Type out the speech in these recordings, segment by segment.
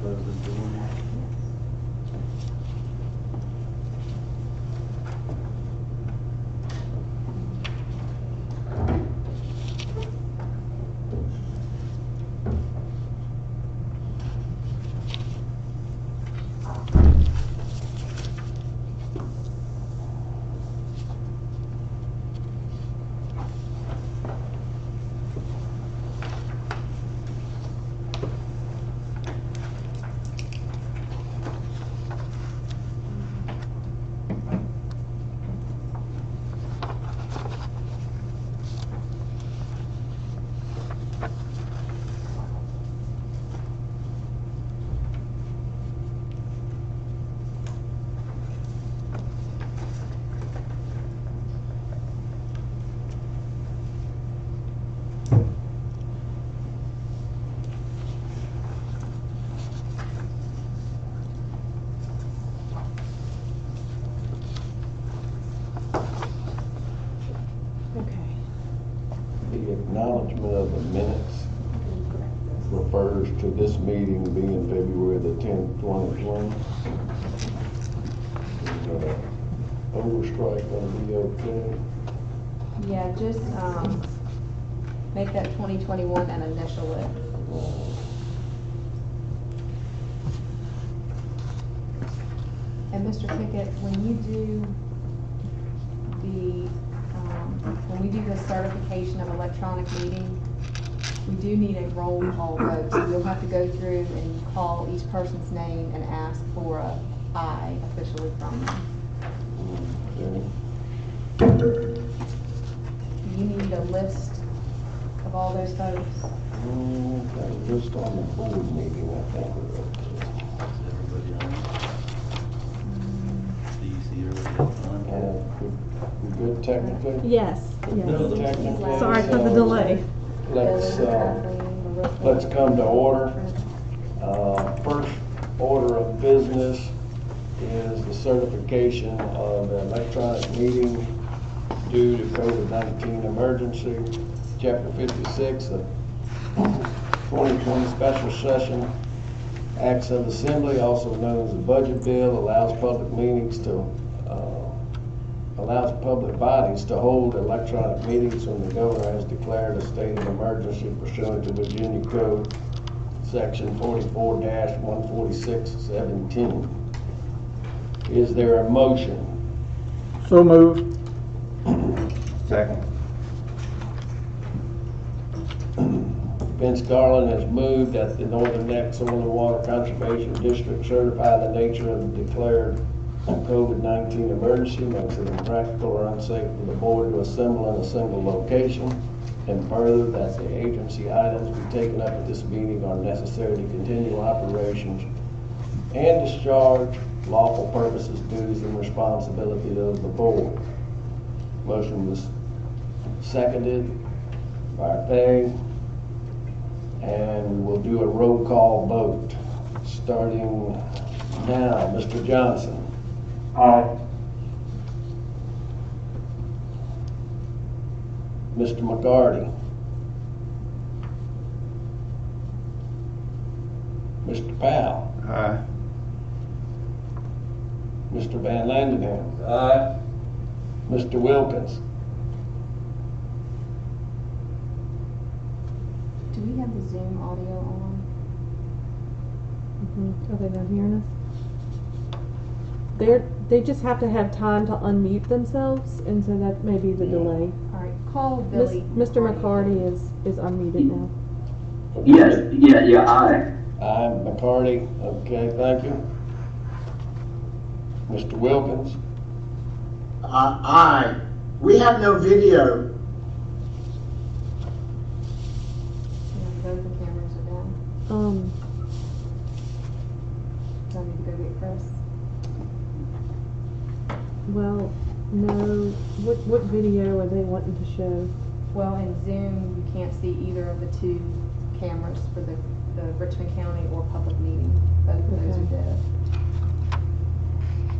close this door now. The acknowledgement of the minutes refers to this meeting being February the 10th, 2020. Is overstrike going to be okay? Yeah, just make that 2021 and initial it. And Mr. Pickett, when you do the certification of electronic meeting, we do need a roll call vote. So you'll have to go through and call each person's name and ask for a aye officially from them. Okay. Do you need a list of all those folks? That was just on the board meeting, I think. Is everybody on? Do you see everybody on? We good technically? Yes, yes. Technically, Sorry for the delay. Let's come to order. First order of business is the certification of the electronic meeting due to COVID-19 emergency. Chapter 56 of 2020 special session. Acts of Assembly, also known as the budget bill, allows public bodies to hold electronic meetings when the governor has declared a state of emergency pursuant to Virginia Code Section 44-146-17. Is there a motion? So moved. Second. Vince Garland has moved that the Northern Neck Soil and Water Conservation District certify the nature of the declared COVID-19 emergency, makes it impractical or unsafe for the board to assemble in a single location, and further that the agency items be taken up at this meeting are necessary to continue operations and discharge lawful purposes, duties, and responsibilities of the board. Motion was seconded by Fay, and we will do a roll call vote starting now. Mr. Johnson. Aye. Mr. McCarty. Mr. Powell. Aye. Mr. Van Landingham. Aye. Mr. Wilkins. Do we have the Zoom audio on? Are they not hearing us? They just have to have time to unmute themselves, and so that may be the delay. All right, call Billy. Mr. McCarty is unmuted now. Yes, aye. I'm McCarty. Okay, thank you. Mr. Wilkins. Aye. We have no video. Yeah, both the cameras are down. Do I need to go get Chris? Well, no. What video are they wanting to show? Well, in Zoom, you can't see either of the two cameras for the Richmond County or public meeting. Both of those are dead.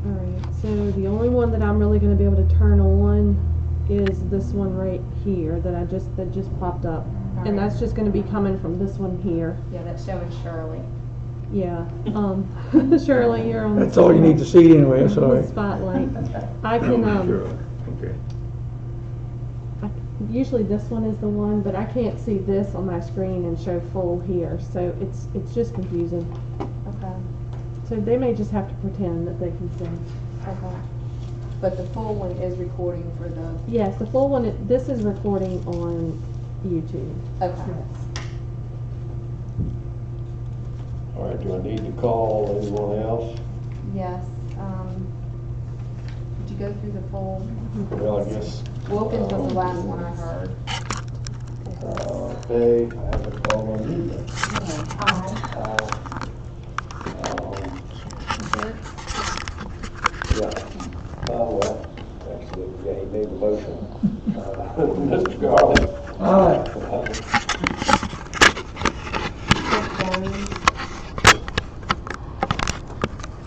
All right. So the only one that I'm really going to be able to turn on is this one right here that just popped up, and that's just going to be coming from this one here. Yeah, that's showing Shirley. Yeah, Shirley, you're on. That's all you need to see anyway, that's all The right. spotlight. I can, Sure, okay. usually this one is the one, but I can't see this on my screen and show full here, so it's just confusing. Okay, So they may just have to pretend that they can see. okay. But the full one is recording for the, Yes, the full one, this is recording on YouTube. okay. All right, do I need to call anyone else? Yes, did you go through the full? Well, I guess. Wilkins was the last one I heard. Okay, I haven't called on you. Yeah. Oh, well, actually, yeah, he made the motion. Mr. Garland.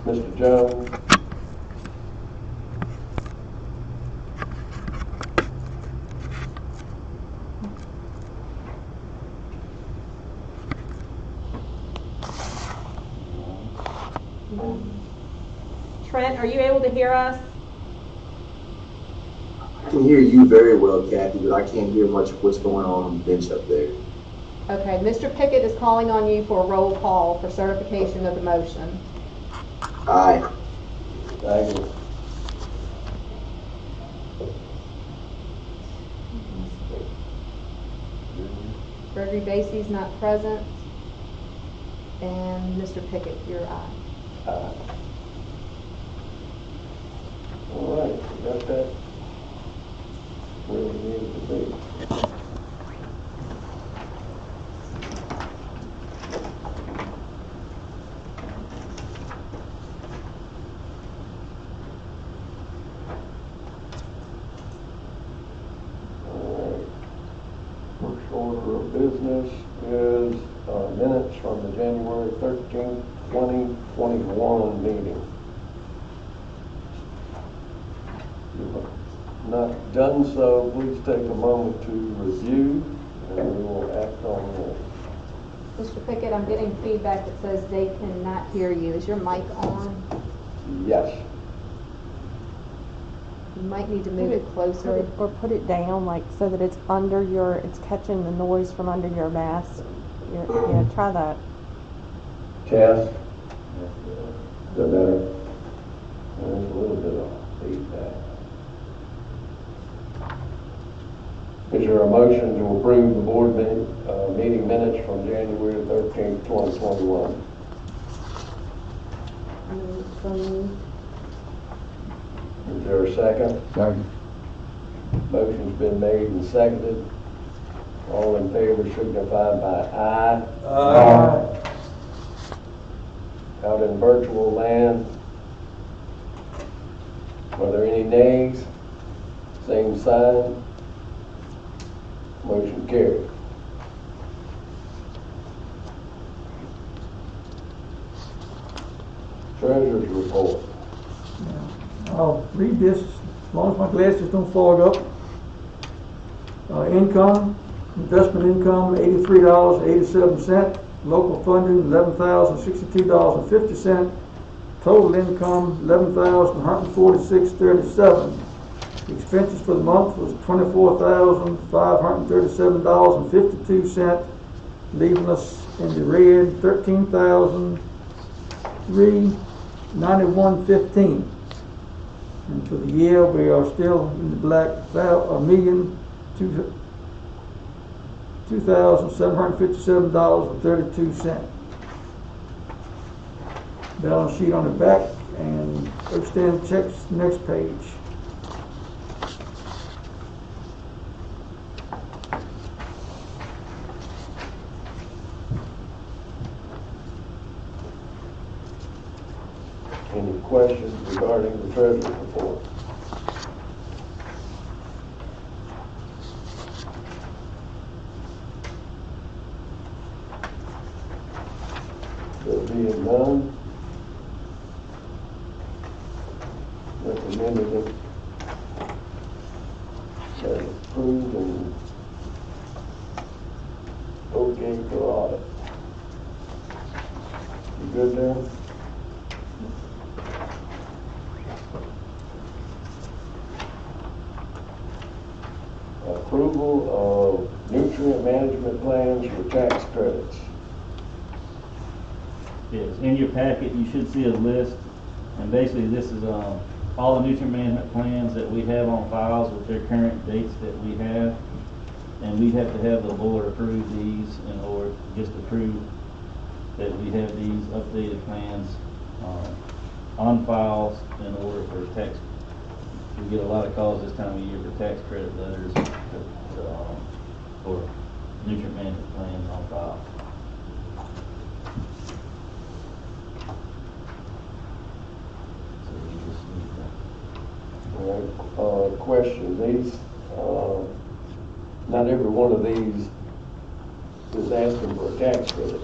Mr. Jones. Trent, are you able to hear us? I can hear you very well, Kathy, but I can't hear much of what's going on the bench up there. Okay, Mr. Pickett is calling on you for a roll call for certification of the motion. Aye. Thank you. Gregory Bassey's not present. And Mr. Pickett, your aye. All right, we got that where we needed to be. All right. First order of business is minutes from the January 13th, 2021 meeting. Not done so, please take a moment to review, and we will act on Mr. Pickett, I'm getting feedback that says they cannot hear you. Is your mic on? it. Yes. You might need to move it closer. Or put it down, like, so that it's under your, it's catching the noise from under your mask. Yeah, try that. Test. Is that better? There's a little bit of feedback. Is there a motion to approve the board meeting minutes from January 13th, 2021? Is there a second? Second. Motion's been made and seconded. All in favor signify by aye. Aye. Out in virtual land, are there any nays? Same sign. Motion carried. Treasurer's report. I'll read this as long as my glasses don't fog up. Income, investment income, $83.87. Local funding, $11,062.50. Total income, $11,146.37. Expenses for the month was $24,537.52, leaving us in the red $13,391.15. And for the year, we are still in the black, $2,757.32. Balance sheet on the back and outstanding checks, next page. Any questions regarding the treasurer's report? There being none, recommended it as approved and okay for audit. You good there? Approval of nutrient management plans for tax credits. Yes, in your packet, you should see a list, and basically this is, all the nutrient management plans that we have on files with their current dates that we have. And we have to have the board approve these in order, just approve that we have these updated plans, on files in order for tax. We get a lot of calls this time of year for tax credit letters, for nutrient management plans on file. So we just need that. All right, question, these, not every one of these is asking for a tax credit.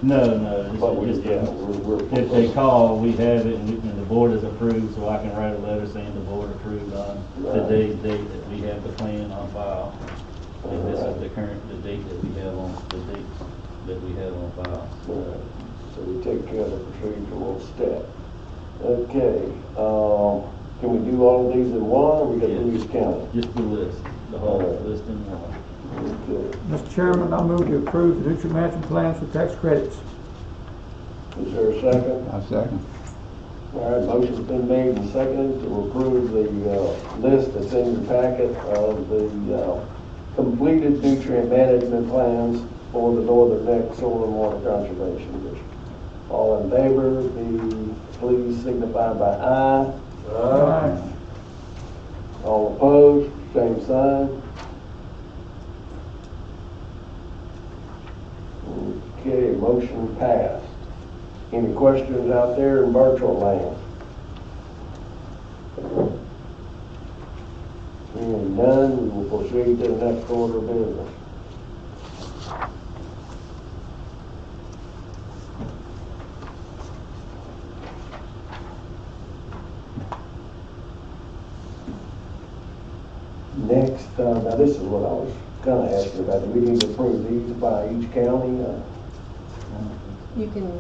No, But we, this is just, yeah, we're. if they call, we have it, and the board is approved, so I can write a letter saying the board approved on today's date that we have the plan on file. And this is the date that we have on, the dates that we have on file. Right. So we take care of the procedural step. Okay, can we do all of these in one, or we got to do Yes. each county? Just the list, the whole Alright. list in one. Okay. Mr. Chairman, I move to approve the nutrient management plans for tax credits. Is there a second? I'll second. All right, motion's been made and seconded to approve the list that's in your packet of the completed nutrient management plans for the Northern Neck Soil and Water Conservation District. All in favor, please signify by aye. Aye. All opposed, same sign. Okay, motion passed. Any questions out there in virtual land? Hearing none, we will proceed to the next order of business. Next, now this is what I was kind of asking about. Do we need to approve these by each county? You can,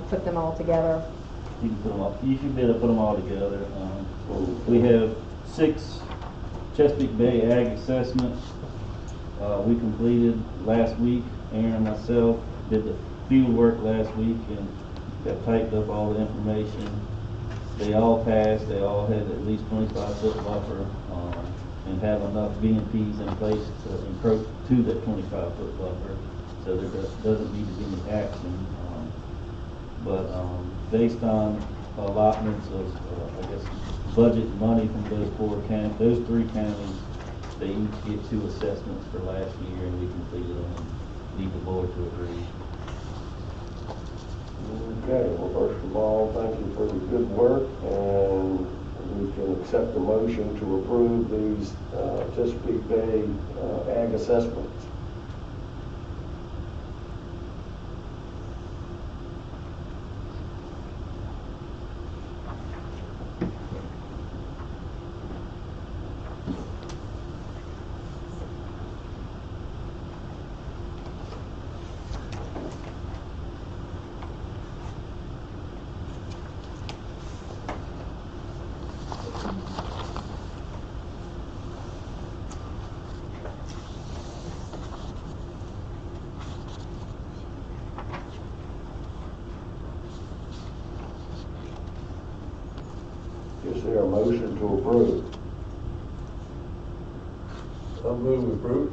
put them all together. You can put them all, you should be able to put them all together. We have 6 Chesapeake Bay Ag assessments, we completed last week. Aaron and myself did the field work last week and got typed up all the information. They all passed, they all had at least 25-foot buffer, and have enough BMPs in place to encroach to that 25-foot buffer, so there doesn't need to be any action. But based on allotments of, I guess, budget money from those 4 counties, those 3 counties, they each get 2 assessments for last year, and we completed them and need the board to agree. Okay, well, first of all, thank you for the good work, and we can accept the motion to approve these Chesapeake Bay Ag assessments. Is there a motion to approve? I'll move approved.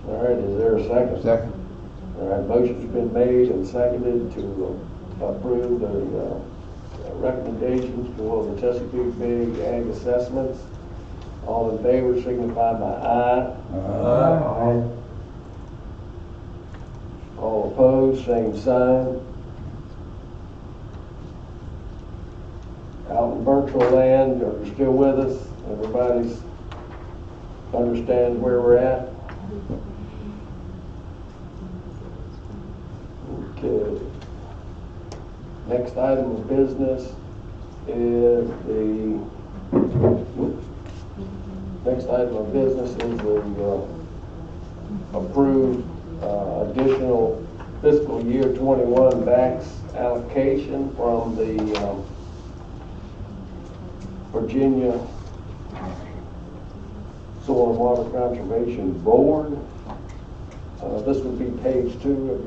All right, is there a second? Second. All right, motion's been made and seconded to approve the recommendations for the Chesapeake Bay Ag assessments. All in favor signify by aye. Aye. All opposed, same sign. Out in virtual land, are you still with us? Everybody's understands where we're at? Okay. Next item of business is the approved additional fiscal year 21 tax allocation from the Virginia Soil and Water Conservation Board. This would be page 2 of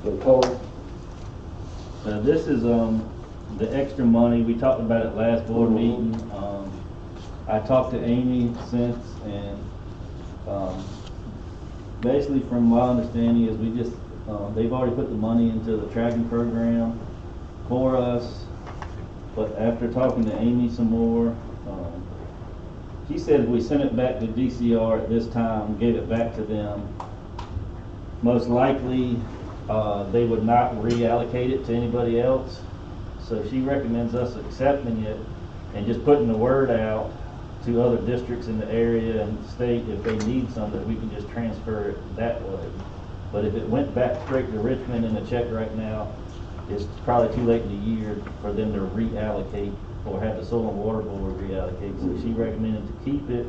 the code. This is, the extra money, we talked about it last board meeting. I talked to Amy since, and, basically from my understanding is we just, they've already put the money into the tracking program for us. But after talking to Amy some more, she said if we sent it back to DCR at this time, gave it back to them, most likely, they would not reallocate it to anybody else. So she recommends us accepting it and just putting the word out to other districts in the area and state if they need something, we can just transfer it that way. But if it went back straight to Richmond in a check right now, it's probably too late in the year for them to reallocate or have the Soil and Water Board reallocate. So she recommended to keep it.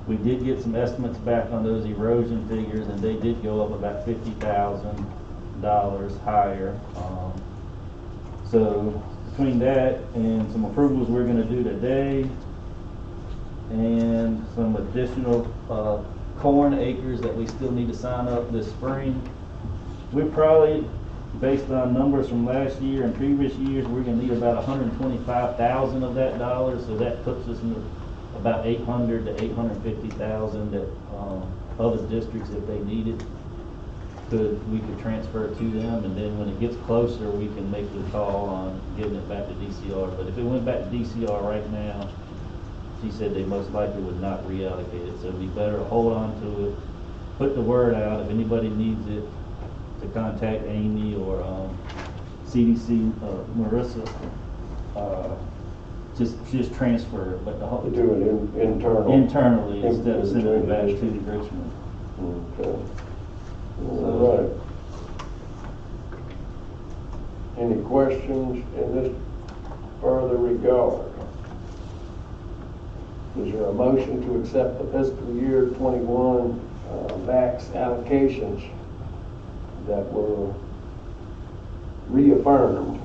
We did get some estimates back on those erosion figures, and they did go up about $50,000 higher. So between that and some approvals we're going to do today, and some additional corn acres that we still need to sign up this spring, we're probably, based on numbers from last year and previous years, we're going to need about 125,000 of that dollar. So that puts us in about 800 to 850,000 that other districts, if they need it, we could transfer it to them, and then when it gets closer, we can make the call on giving it back to DCR. But if it went back to DCR right now, she said they most likely would not reallocate it. So it'd be better to hold on to it, put the word out. If anybody needs it, to contact Amy or CDC Marissa. Just transfer it, but the whole Do it internally instead of sending it back to Richmond. Okay. All right. Any questions in this further regard? Is there a motion to accept the fiscal year 21 max allocations that were reaffirmed?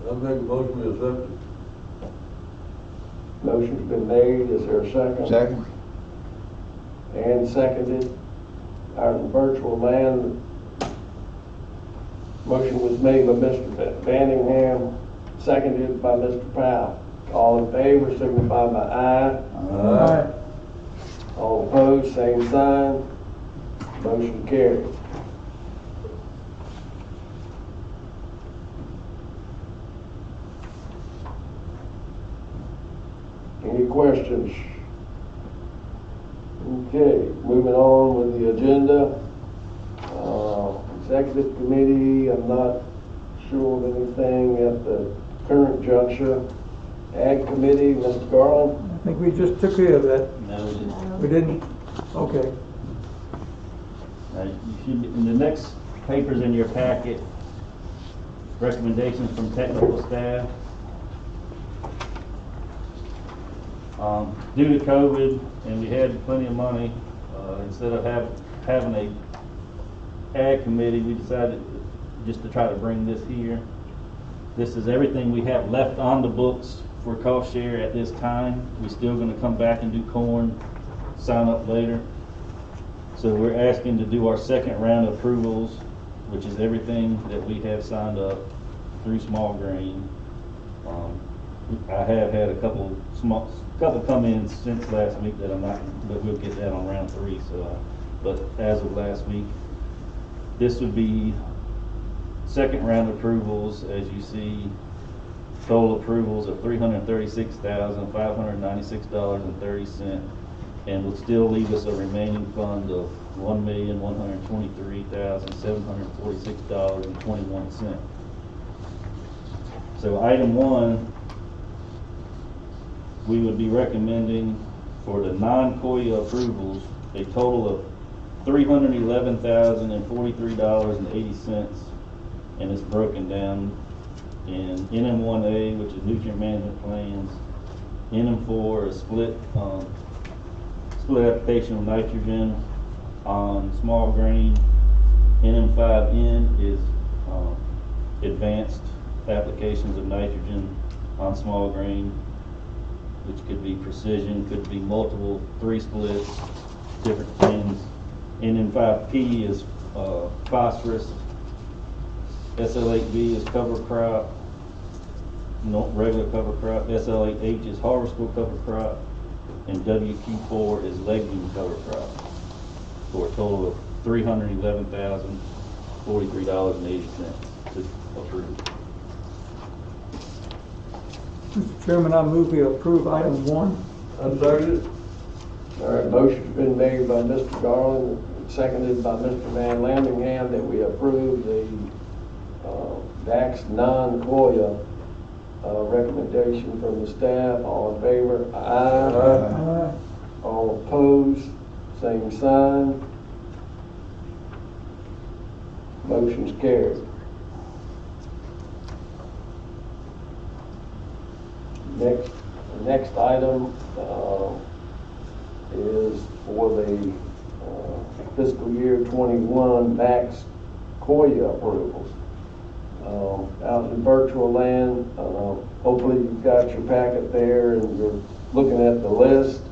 I'll make a motion to accept it. Motion's been made, is there a second? Second. And seconded. Our virtual land, motion was made by Mr. Banningham, seconded by Mr. Powell. All in favor, signify by aye. Aye. All opposed, same sign. Motion carried. Any questions? Okay, moving on with the agenda. Executive committee, I'm not sure of anything at the current juncture. Ag committee, Mr. Garland? I think we just took care of that. No, we didn't. We didn't? Okay. You should, in the next papers in your packet, recommendations from technical staff. Due to COVID, and we had plenty of money, instead of having a ag committee, we decided just to try to bring this here. This is everything we have left on the books for cost share at this time. We're still going to come back and do corn, sign up later. So we're asking to do our second round of approvals, which is everything that we have signed up through small grain. I have had a couple come in since last week that I'm not, but we'll get that on round 3. So, but as of last week, this would be second round approvals. As you see, total approvals of $336,596.30, and will still leave us a remaining fund of $1,123,746.21. So item 1, we would be recommending for the non-COIA approvals a total of $311,043.80, and it's broken down in NM1A, which is nutrient management plans, NM4 is split application of nitrogen, on small grain. NM5N is advanced applications of nitrogen on small grain, which could be precision, could be multiple 3 splits, different things. NM5P is phosphorus. SL8B is cover crop, no regular cover crop. SL8H is harvestable cover crop, and WQ4 is legume cover crop, for a total of $311,043.80 to approve. Mr. Chairman, I move we approve item 1. I second it. All right, motion's been made by Mr. Garland, seconded by Mr. Van Landingham, that we approve the DAX non-COYA recommendation from the staff. All in favor? Aye. Aye. All opposed? Same sign. Motion's carried. Next item is for the fiscal year 21 DAX COYA approvals. Out in virtual land, hopefully you've got your packet there and you're looking at the list.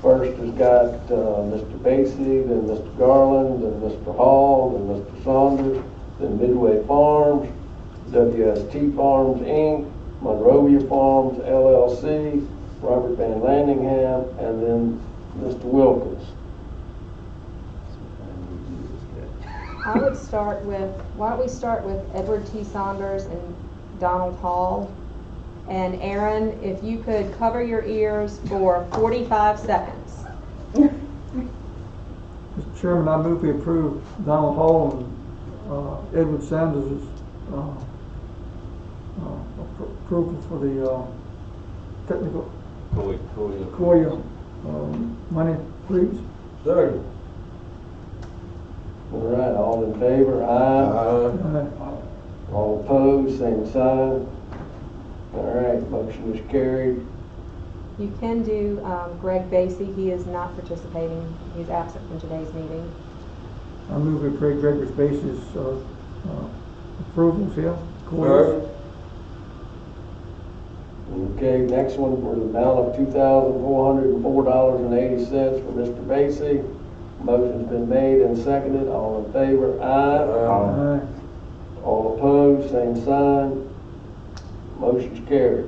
First has got Mr. Basie, then Mr. Garland, then Mr. Hall, then Mr. Saunders, then Midway Farms, WST Farms, Inc., Monrovia Farms, LLC, Robert Van Landingham, and then Mr. Wilkins. I would start with, why don't we start with Edward T. Saunders and Donald Hall? And Aaron, if you could cover your ears for 45 seconds. Mr. Chairman, I move we approve Donald Hall and Edward Sanders' approval for the technical COYA money, please. Second. All right, all in favor? Aye. Aye. All opposed, same sign. All right, motion is carried. You can do Greg Basie. He is not participating. He's absent from today's meeting. I move we approve Gregor's basis approvals here. Second. Okay, next one for the amount of $2,404.80 for Mr. Basie. Motion's been made and seconded. All in favor? Aye. Aye. All opposed, same sign. Motion's carried.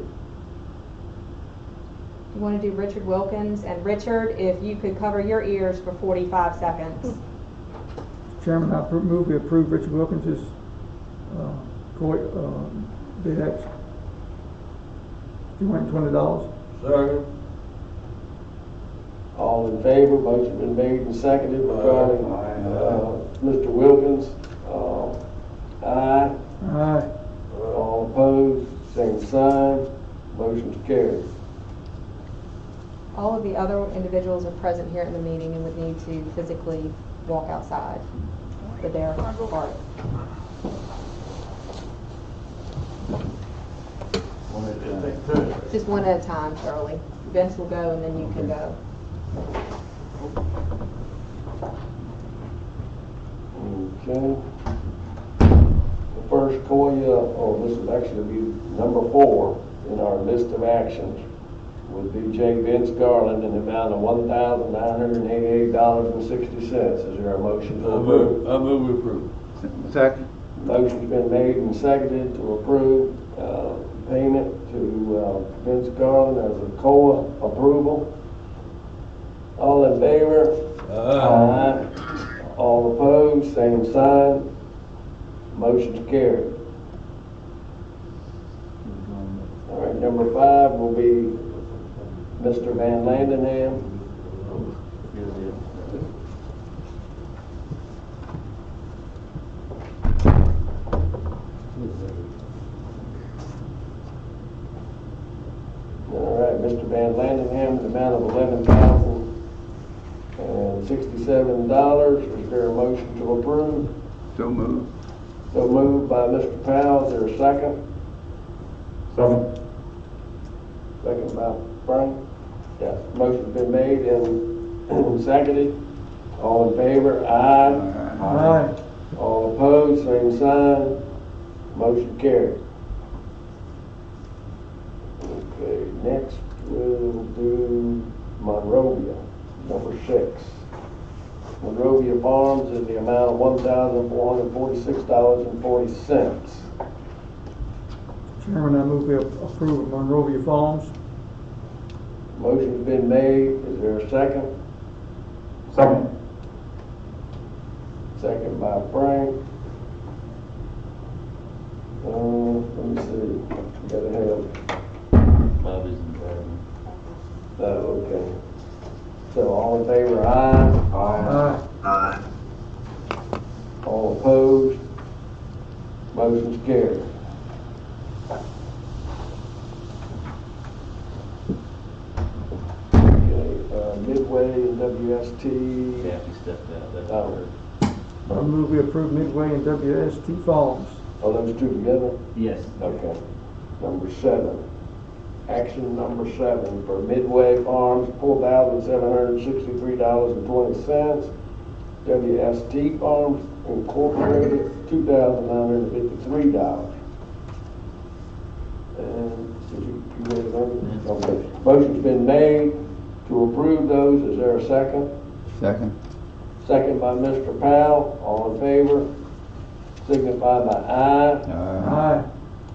You want to do Richard Wilkins, and Richard, if you could cover your ears for 45 seconds. Mr. Chairman, I move we approve Richard Wilkins' bid act, $220. Second. All in favor? Motion's been made and seconded regarding Mr. Wilkins. Aye. Aye. All opposed, same sign. Motion's carried. All of the other individuals are present here in the meeting and would need to physically walk outside for their part. Just one at a time, Shirley. Vince will go and then you can go. Okay. The first COYA, this would actually be number 4 in our list of actions, would be J. Vince Garland in the amount of $1,988.60. Is there a motion to approve? I move we approve. Second. Motion's been made and seconded to approve payment to Vince Garland as a COA approval. All in favor? Aye. All opposed, same sign. Motion's carried. All right, number 5 will be Mr. Van Landingham. All right, Mr. Van Landingham, the amount of $11,067. Is there a motion to approve? So moved. So moved by Mr. Powell. Is there a second? Second. Second by Frank. Yes, motion's been made and Seconded. All in favor? Aye. Aye. All opposed, same sign. Motion carried. Okay, next we'll do Monrovia, number 6. Monrovia Farms in the amount of $1,446.40. Chairman, I move we approve Monrovia Farms. Motion's been made. Is there a second? Second. Second by Frank. Let me see. Gotta have. Bobby's in favor. Okay. So all in favor, aye. Aye. Aye. All opposed? Motion's carried. Okay, Midway and WST. Kathy stepped out, that's Oh. her. I move we approve Midway and WST Farms. Are those two together? Yes. Okay. Number 7. Action number 7 for Midway Farms, $4,763.20. WST Farms Incorporated, $2,953. And did you read it over? Okay. Motion's been made to approve those. Is there a second? Second. Second by Mr. Powell. All in favor? Signify by aye. Aye.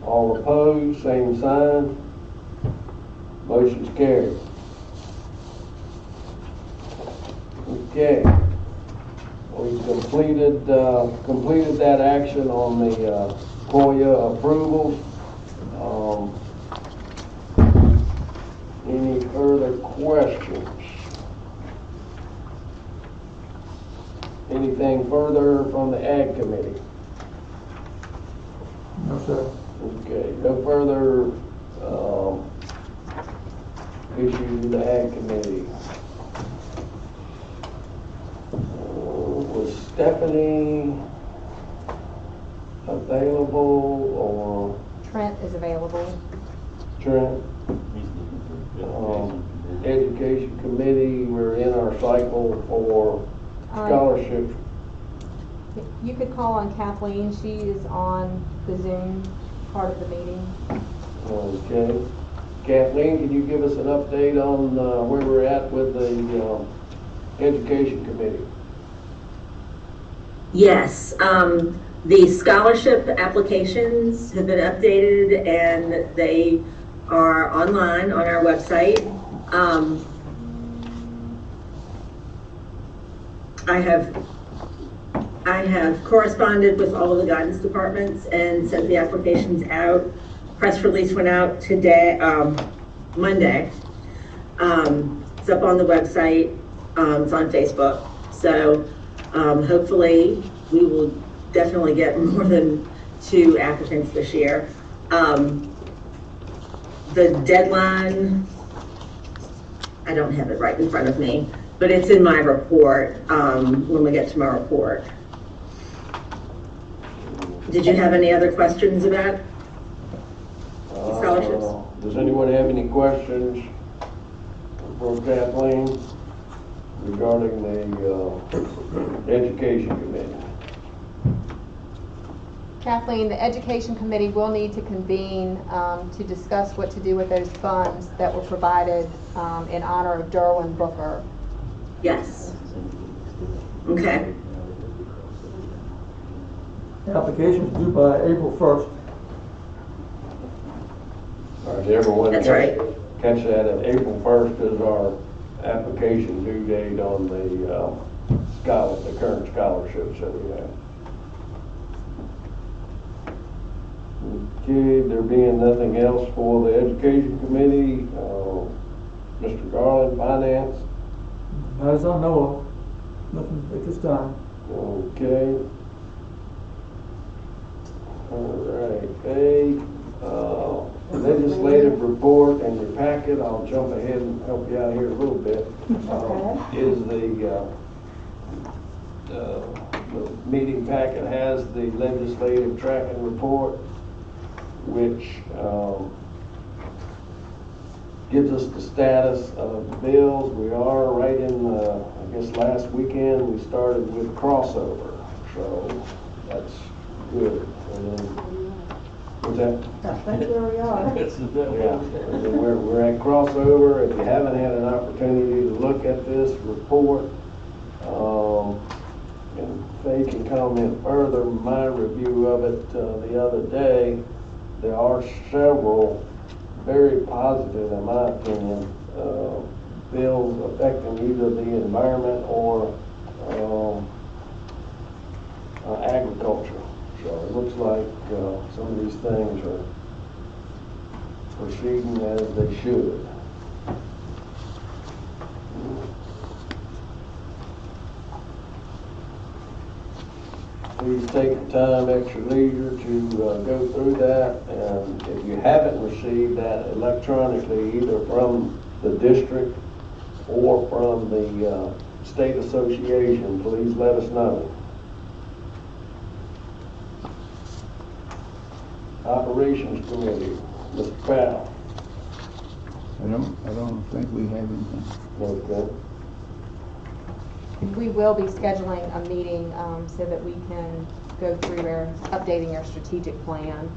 All opposed, same sign. Motion's carried. Okay. We completed that action on the COYA approvals. Any further questions? Anything further from the Ag Committee? No, sir. Okay, no further issues with the Ag Committee. Was Stephanie available or Trent is available. Trent? He's looking for Education Committee, we're in our cycle for scholarships. You could call on Kathleen, she is on the Zoom part of the meeting. Okay. Kathleen, can you give us an update on where we're at with the Education Committee? Yes, the scholarship applications have been updated and they are online on our website. I have corresponded with all of the guidance departments and sent the applications out. Press release went out today, Monday. It's up on the website, it's on Facebook. So hopefully we will definitely get more than 2 applicants this year. The deadline, I don't have it right in front of me, but it's in my report when we get to my report. Did you have any other questions about scholarships? Does anyone have any questions for Kathleen regarding the Education Committee? Kathleen, the Education Committee will need to convene to discuss what to do with those funds that were provided in honor of Derwin Booker. Yes. Okay. Applications due by April 1st. All right, everyone That's catch, right. catch that, at April 1st is our application due date on the the current scholarships that we have. Okay, there being nothing else for the Education Committee, Mr. Garland, Finance. Not as I know of. Nothing at this time. Okay. All right, legislative report in your packet. I'll jump ahead and help you out here a little bit. Is the meeting packet has the legislative tracking report, which gives us the status of the bills. We are right in, I guess last weekend, we started with crossover, so that's good. And then, what's that? That's where we are. That's the bit. Yeah, and then we're at crossover. If you haven't had an opportunity to look at this report, and Faye can comment further, my review of it the other day, there are several very positive, in my opinion, bills affecting either the environment or agriculture. So it looks like some of these things are proceeding as they should. Please take the time, extra leisure to go through that, and if you haven't received that electronically, either from the district or from the state association, please let us know. Operations Committee, Mr. Powell. I don't think we have anything. Okay. We will be scheduling a meeting so that we can go through updating our strategic plan.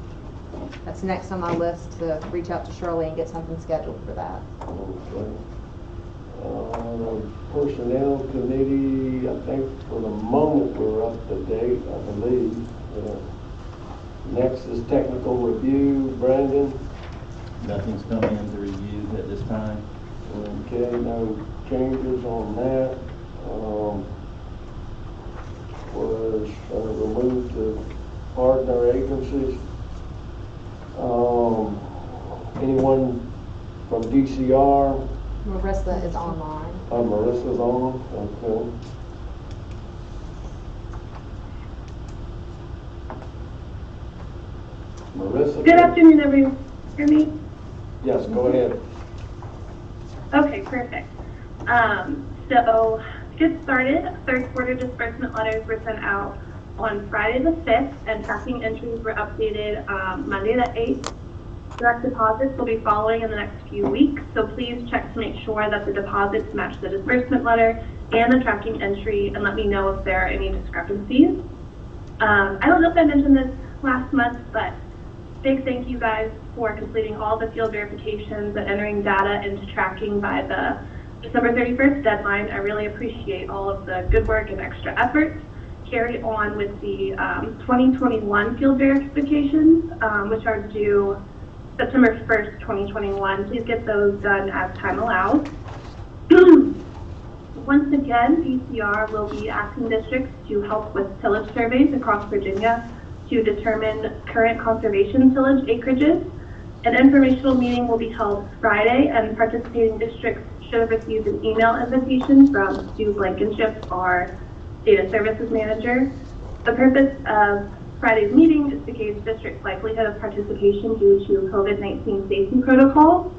That's next on my list, to reach out to Shirley and get something scheduled for that. Okay. Personnel Committee, I think for the moment we're up to date, I believe. Next is Technical Review, Brandon. Nothing's coming into review at this time. Okay, no changes on that. Was removed to partner agencies. Anyone from DCR? Marissa is online. Marissa's on, okay. Marissa? Good afternoon, everyone. Hear me? Yes, go ahead. Okay, perfect. So to get started, third quarter disbursement letters were sent out on Friday the 5th, and tracking entries were updated Monday the 8th. Direct deposits will be following in the next few weeks, so please check to make sure that the deposits match the disbursement letter and the tracking entry, and let me know if there are any discrepancies. I don't know if I mentioned this last month, but big thank you guys for completing all the field verifications and entering data into tracking by the December 31st deadline. I really appreciate all of the good work and extra efforts carried on with the 2021 field verifications, which are due September 1st, 2021. Please get those done as time allows. Once again, DCR will be asking districts to help with tillage surveys across Virginia to determine current conservation tillage acreages. An informational meeting will be held Friday, and participating districts should have received an email invitation from Stu Blankenship, our Data Services Manager. The purpose of Friday's meeting is to gauge districts' likelihood of participation due to COVID-19 safety protocols.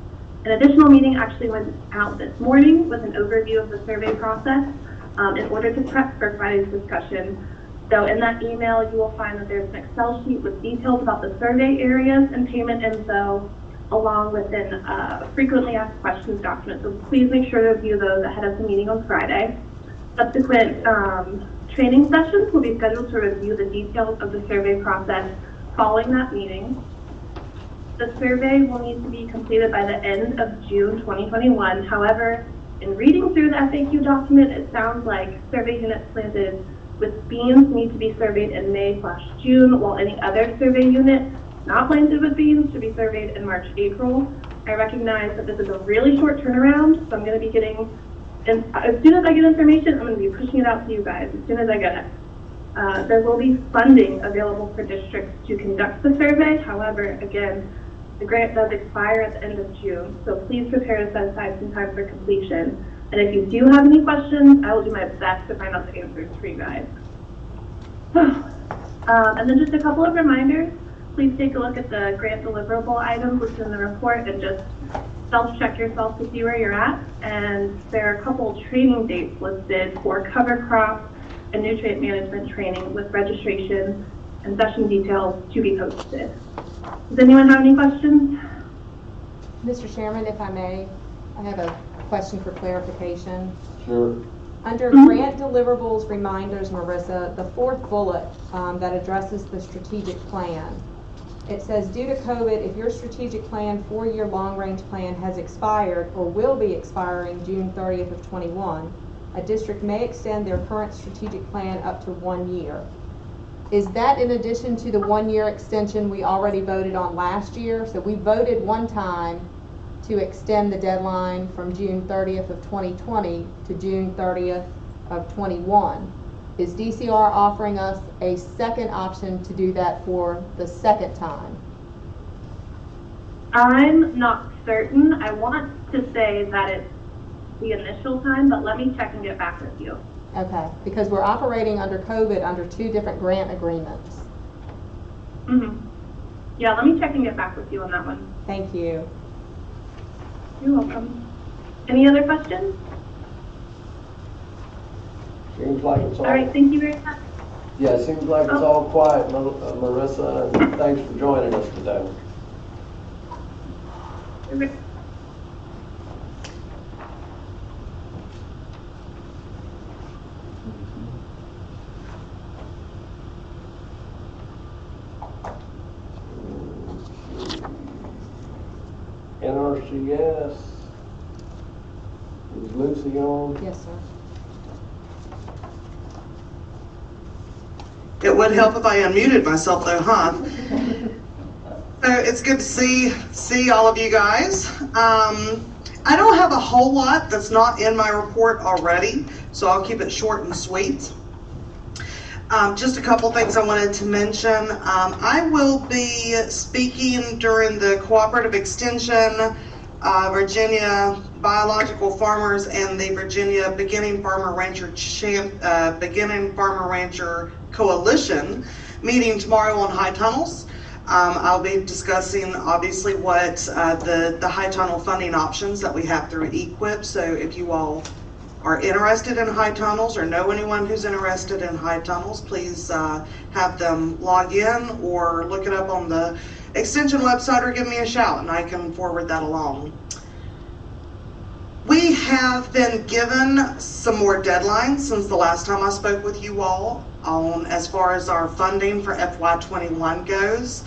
An additional meeting actually went out this morning with an overview of the survey process in order to prep for Friday's discussion. So in that email, you will find that there's an Excel sheet with details about the survey areas and payment info, along with a frequently asked questions document. So please make sure to review those ahead of the meeting on Friday. Subsequent training sessions will be scheduled to review the details of the survey process following that meeting. The survey will need to be completed by the end of June 2021. However, in reading through the FAQ document, it sounds like survey units planted with beans need to be surveyed in May/June, while any other survey unit not planted with beans should be surveyed in March/April. I recognize that this is a really short turnaround, so I'm going to be getting, and as soon as I get information, I'm going to be pushing it out to you guys as soon as I get it. There will be funding available for districts to conduct the survey. However, again, the grant does expire at the end of June, so please prepare to set aside some time for completion. And if you do have any questions, I will do my best to find out the answers for you guys. And then just a couple of reminders. Please take a look at the grant deliverable items listed in the report and just self-check yourself to see where you're at. And there are a couple training dates listed for cover crop and nutrient management training with registration and session details to be posted. Does anyone have any questions? Mr. Chairman, if I may, I have a question for clarification. Sure. Under grant deliverables reminders, Marissa, the fourth bullet that addresses the strategic plan, it says, due to COVID, if your strategic plan, 4-year long-range plan has expired or will be expiring June 30th of 21, a district may extend their current strategic plan up to 1 year. Is that in addition to the 1-year extension we already voted on last year? So we voted one time to extend the deadline from June 30th of 2020 to June 30th of 21. Is DCR offering us a second option to do that for the second time? I'm not certain. I want to say that it's the initial time, but let me check and get back with you. Okay, because we're operating under COVID under 2 different grant agreements. Yeah, let me check and get back with you on that one. Thank you. You're welcome. Any other questions? Seems like it's all. All right, thank you very much. Yeah, it seems like it's all quiet, Marissa, and thanks for joining us today. NRCS. Is Lucy on? Yes, sir. It would help if I unmuted myself though, huh? So it's good to see all of you guys. I don't have a whole lot that's not in my report already, so I'll keep it short and sweet. Just a couple things I wanted to mention. I will be speaking during the Cooperative Extension, Virginia Biological Farmers, and the Virginia Beginning Farmer Rancher Coalition meeting tomorrow on high tunnels. I'll be discussing obviously what the high tunnel funding options that we have through EQIP. So if you all are interested in high tunnels or know anyone who's interested in high tunnels, please have them log in or look it up on the extension website or give me a shout and I can forward that along. We have been given some more deadlines since the last time I spoke with you all on as far as our funding for FY21 goes.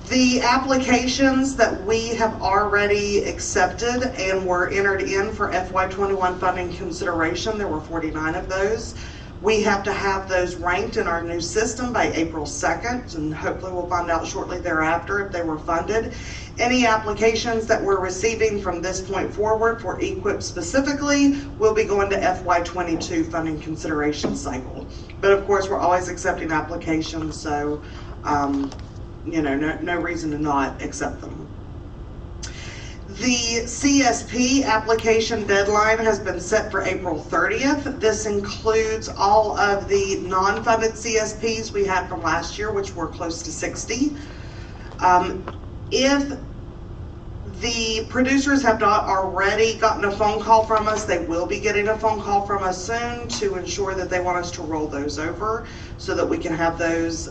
The applications that we have already accepted and were entered in for FY21 funding consideration, there were 49 of those. We have to have those ranked in our new system by April 2nd, and hopefully we'll find out shortly thereafter if they were funded. Any applications that we're receiving from this point forward for EQIP specifically will be going to FY22 funding consideration cycle. But of course, we're always accepting applications, so no reason to not accept them. The CSP application deadline has been set for April 30th. This includes all of the non-funded CSPs we had from last year, which were close to 60. If the producers have not already gotten a phone call from us, they will be getting a phone call from us soon to ensure that they want us to roll those over so that we can have those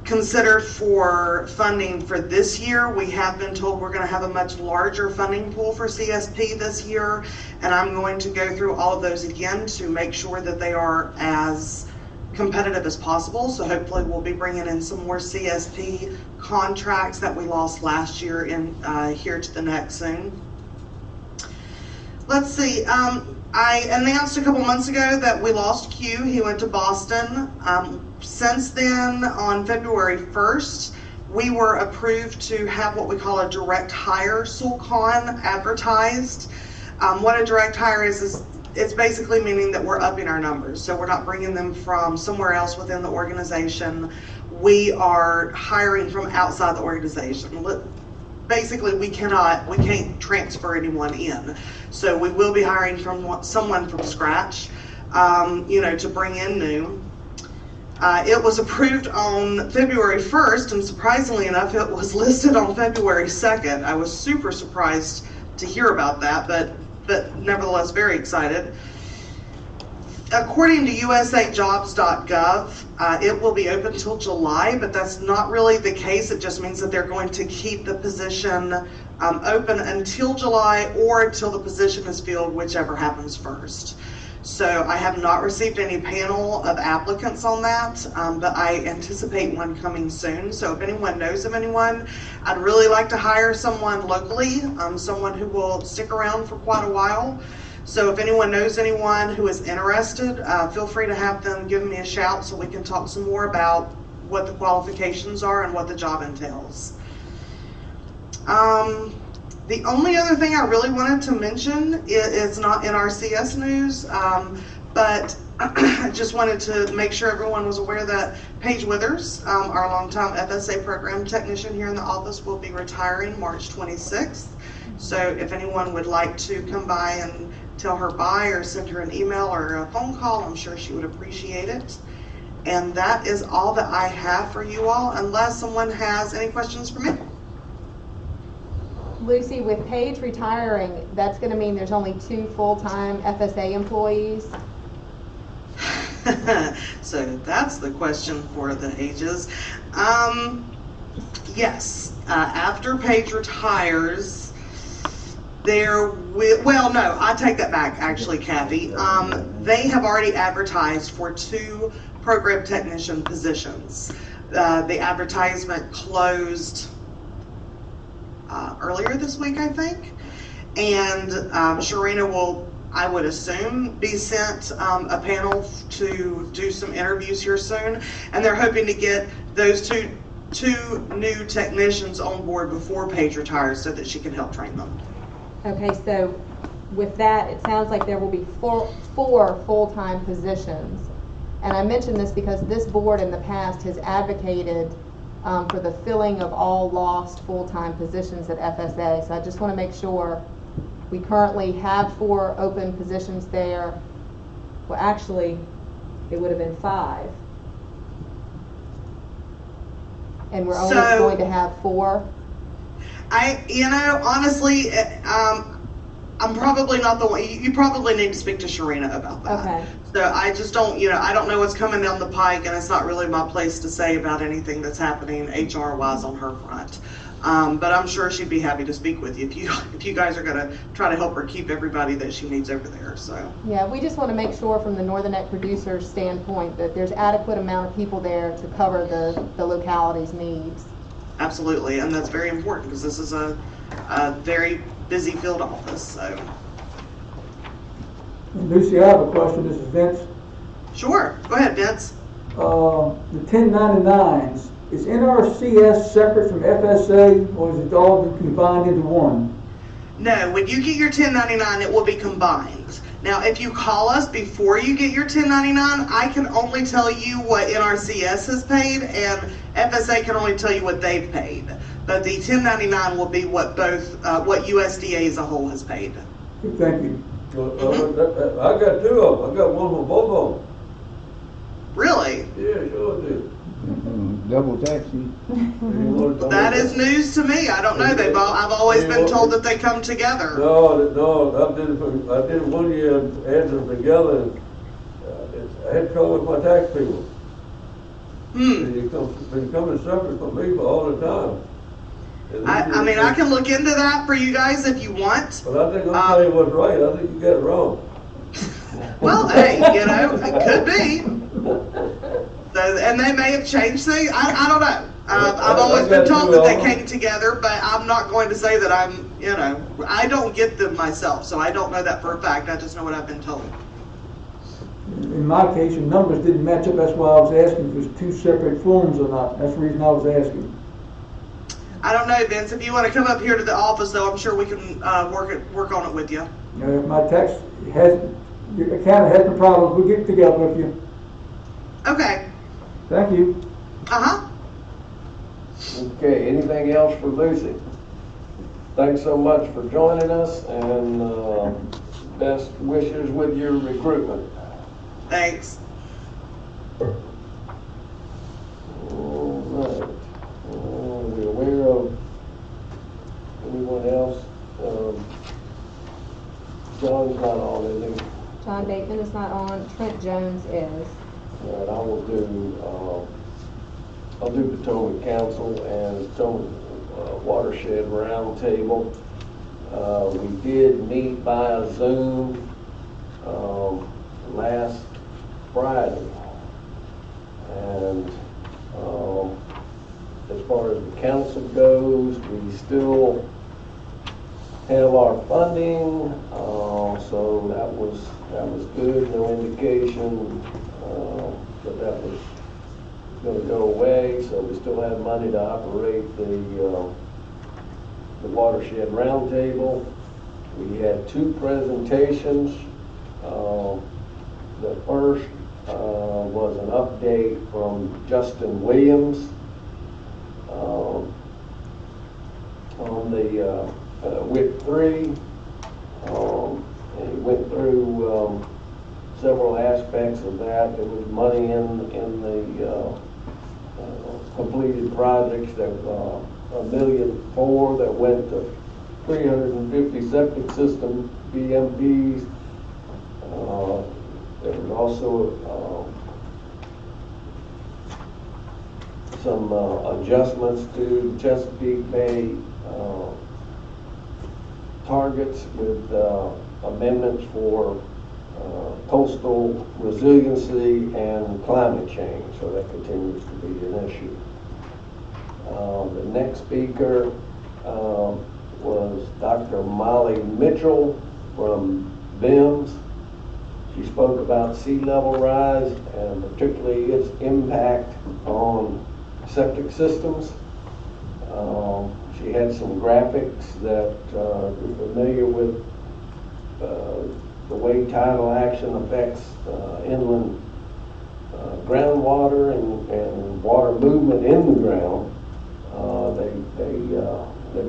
considered for funding for this year. We have been told we're going to have a much larger funding pool for CSP this year, and I'm going to go through all of those again to make sure that they are as competitive as possible. So hopefully we'll be bringing in some more CSP contracts that we lost last year in here to the neck soon. Let's see. I announced a couple months ago that we lost Q. He went to Boston. Since then, on February 1st, we were approved to have what we call a direct hire SULCON advertised. What a direct hire is it's basically meaning that we're upping our numbers. So we're not bringing them from somewhere else within the organization. We are hiring from outside the organization. Basically, we can't transfer anyone in. So we will be hiring from someone from scratch, to bring in new. It was approved on February 1st, and surprisingly enough, it was listed on February 2nd. I was super surprised to hear about that, but nevertheless very excited. according to usajobs.gov, it will be open until July, but that's not really the case. It just means that they're going to keep the position open until July or until the position is filled, whichever happens first. So I have not received any panel of applicants on that, but I anticipate one coming soon. So if anyone knows of anyone, I'd really like to hire someone locally, someone who will stick around for quite a while. So if anyone knows anyone who is interested, feel free to have them give me a shout so we can talk some more about what the qualifications are and what the job entails. The only other thing I really wanted to mention is not in our CS news, but I just wanted to make sure everyone was aware that Paige Withers, our longtime FSA program technician here in the office, will be retiring March 26th. So if anyone would like to come by and tell her bye or send her an email or a phone call, I'm sure she would appreciate it. And that is all that I have for you all, unless someone has any questions for me. Lucy, with Paige retiring, that's going to mean there's only 2 full-time FSA employees? So that's the question for the ages. Yes, after Paige retires, there will, well, no, I take that back, actually, Kathy. They have already advertised for 2 program technician positions. The advertisement closed earlier this week, I think, and Sharina will, I would assume, be sent a panel to do some interviews here soon, and they're hoping to get those two new technicians on board before Paige retires so that she can help train them. Okay, so with that, it sounds like there will be 4 full-time positions. And I mention this because this board in the past has advocated for the filling of all lost full-time positions at FSA. So I just want to make sure we currently have 4 open positions there. Well, actually, it would have been 5. And we're only going to have 4. You know, honestly, I'm probably not the one. You probably need to speak to Sharina about that. Okay. So I just don't, you know, I don't know what's coming down the pike, and it's not really my place to say about anything that's happening HR-wise on her front. But I'm sure she'd be happy to speak with you if you guys are going to try to help her keep everybody that she needs over there. So yeah, we just want to make sure from the Northern Neck producer's standpoint that there's adequate amount of people there to cover the locality's needs. Absolutely, and that's very important because this is a very busy field office. So. Lucy, I have a question. This is Vince. Sure, go ahead, Vince. The 1099s, is NRCS separate from FSA, or is it all combined into one? No, when you get your 1099, it will be combined. Now, if you call us before you get your 1099, I can only tell you what NRCS has paid, and FSA can only tell you what they've paid. But the 1099 will be what what USDA as a whole has paid. Thank you. I got 2 of them. I got one for both of them. Really? Yeah, sure did. Double taxi. That is news to me. I don't know. I've always been told that they come together. No, I did it one year and added them together. And, I had trouble with my tax people. They come separate from me for all the time. I mean, I can look into that for you guys if you want. But I think I'll tell you what's right. I think you got it wrong. Well, hey, you know, it could be. So, and they may have changed things. I don't know. I've always been told that they came together, but I'm not going to say that I don't get them myself, so I don't know that for a fact. I just know what I've been told. In my case, the numbers didn't match up. That's why I was asking if it was 2 separate forms or not. That's the reason I was asking. I don't know, Vince. If you want to come up here to the office, though, I'm sure we can work on it with you. My tax your account has some problems. We'll get together with you. Okay. Thank you. Uh-huh. Okay, anything else for Lucy? Thanks so much for joining us, and best wishes with your recruitment. Thanks. All right. Are we aware of anyone else? John's not on, is he? John Bateman is not on. Trent Jones is. And I will do, I'll do Potomac Council and Potomac Watershed Roundtable. We did meet via Zoom last Friday. And as far as the council goes, we still have our funding, so that was good. No indication that was going to go away. So we still have money to operate the Watershed Roundtable. We had 2 presentations. The first was an update from Justin Williams on the WIC 3. And he went through several aspects of that. There was money in the completed projects that $1.4 million that went to 350 septic system BMPs. There was also some adjustments to Chesapeake Bay targets with amendments for coastal resiliency and climate change, so that continues to be an issue. The next speaker was Dr. Molly Mitchell from BIMS. She spoke about sea level rise and particularly its impact on septic systems. She had some graphics that you're familiar with the way tidal action affects inland groundwater and water movement in the ground. They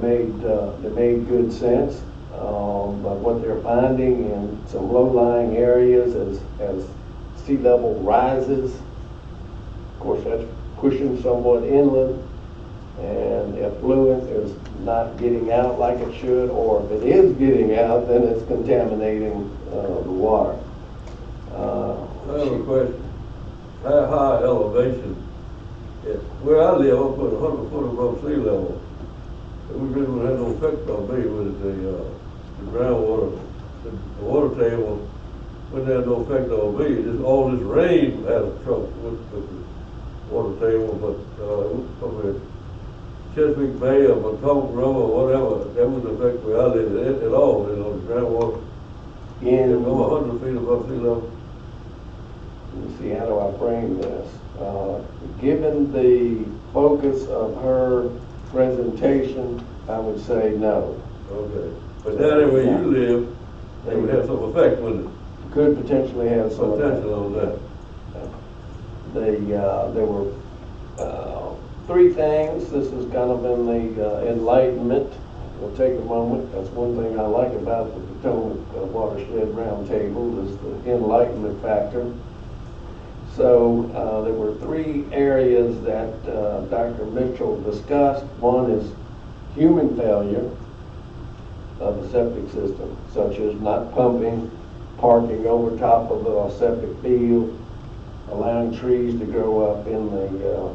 made good sense. But what they're finding in some low-lying areas as sea level rises, of course that's pushing somewhat inland, and effluent is not getting out like it should, or if it is getting out, then it's contaminating the water. I have a question. How high elevation? Where I live, I put 100 foot above sea level. It really would have no effect on me with the groundwater. The water table wouldn't have no effect on me. Just all this rain had a trouble with the water table, but from the Chesapeake Bay or Potomac River or whatever, that wouldn't affect where I live at all. You know, the groundwater. In 100 feet above sea level. Let me see, how do I frame this? Given the focus of her presentation, I would say no. Okay. But down there where you live, they would have some effect, wouldn't it? Could potentially have some potential on that. There were 3 things. This is kind of in the enlightenment. We'll take a moment. That's one thing I like about the Potomac Watershed Roundtable is the enlightenment factor. So there were 3 areas that Dr. Mitchell discussed. One is human failure of the septic system, such as not pumping, parking over top of a septic field, allowing trees to grow up in the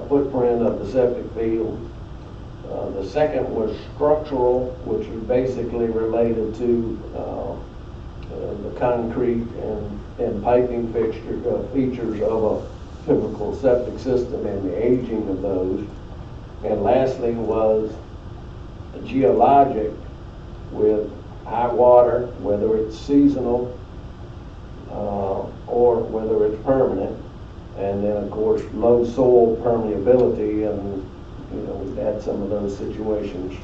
footprint of the septic field. The second was structural, which is basically related to the concrete and piping features of a typical septic system and the aging of those. And lastly was geologic, with high water, whether it's seasonal or whether it's permanent, and then of course low soil permeability, and we've had some of those situations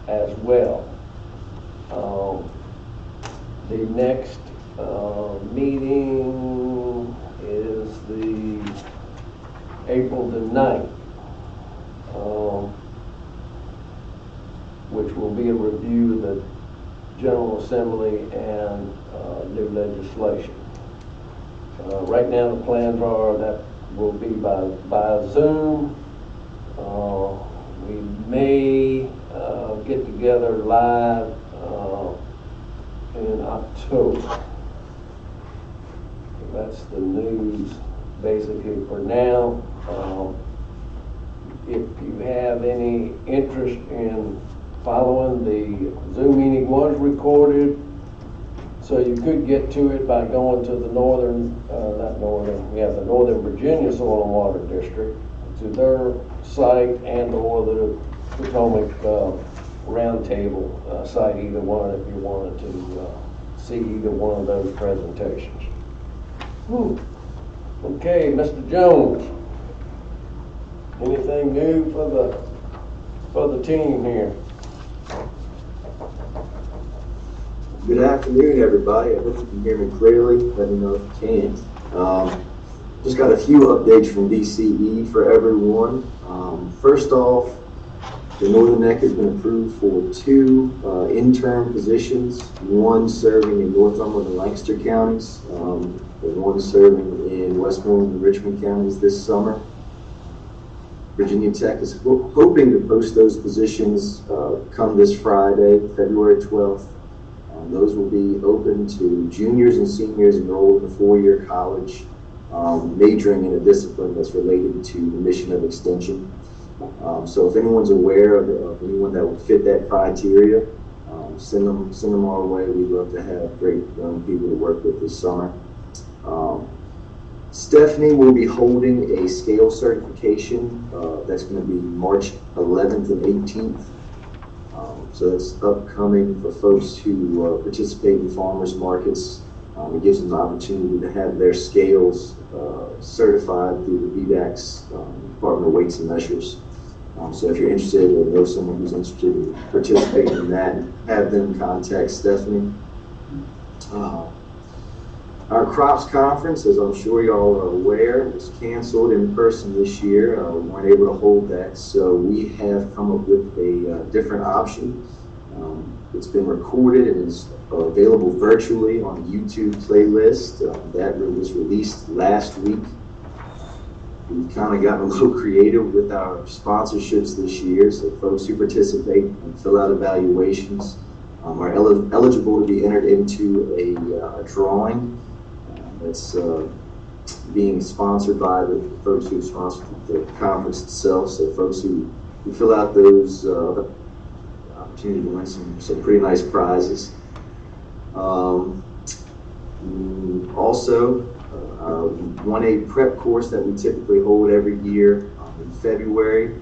as well. The next meeting is the April the 9th, which will be a review of the General Assembly and new legislation. Right now the plans are that will be by Zoom. We may get together live in October. That's the news basically for now. If you have any interest in following, the Zoom meeting was recorded, so you could get to it by going to the the Northern Virginia Soil and Water District, to their site and or the Potomac Roundtable site, either one, if you wanted to see either one of those presentations. Okay, Mr. Jones, anything new for the team here? Good afternoon, everybody. I hope you can hear me clearly. Let me know if you can. Just got a few updates from DCE for everyone. First off, the Northern Neck has been approved for 2 intern positions, one serving in Northumberland and Lancaster counties, and one serving in Westmoreland and Richmond counties this summer. Virginia Tech is hoping to post those positions come this Friday, February 12th. Those will be open to juniors and seniors enrolled in a 4-year college, majoring in a discipline that's related to the mission of extension. So if anyone's aware of anyone that would fit that criteria, send them our way. We'd love to have great young people to work with this summer. Stephanie will be holding a scale certification that's going to be March 11th and 18th. So that's upcoming for folks who participate in farmers markets. It gives them the opportunity to have their scales certified through the VDAC's Department of Weights and Measures. So if you're interested or know someone who's interested in participating in that, have them contact Stephanie. Our crops conference, as I'm sure y'all are aware, was canceled in person this year. We weren't able to hold that, so we have come up with a different option. It's been recorded and is available virtually on a YouTube playlist. That was released last week. We've kind of gotten a little creative with our sponsorships this year, so folks who participate and fill out evaluations are eligible to be entered into a drawing that's being sponsored by the folks who sponsored the conference itself. So folks who fill out those opportunity to win some pretty nice prizes. Also, 1A prep course that we typically hold every year in February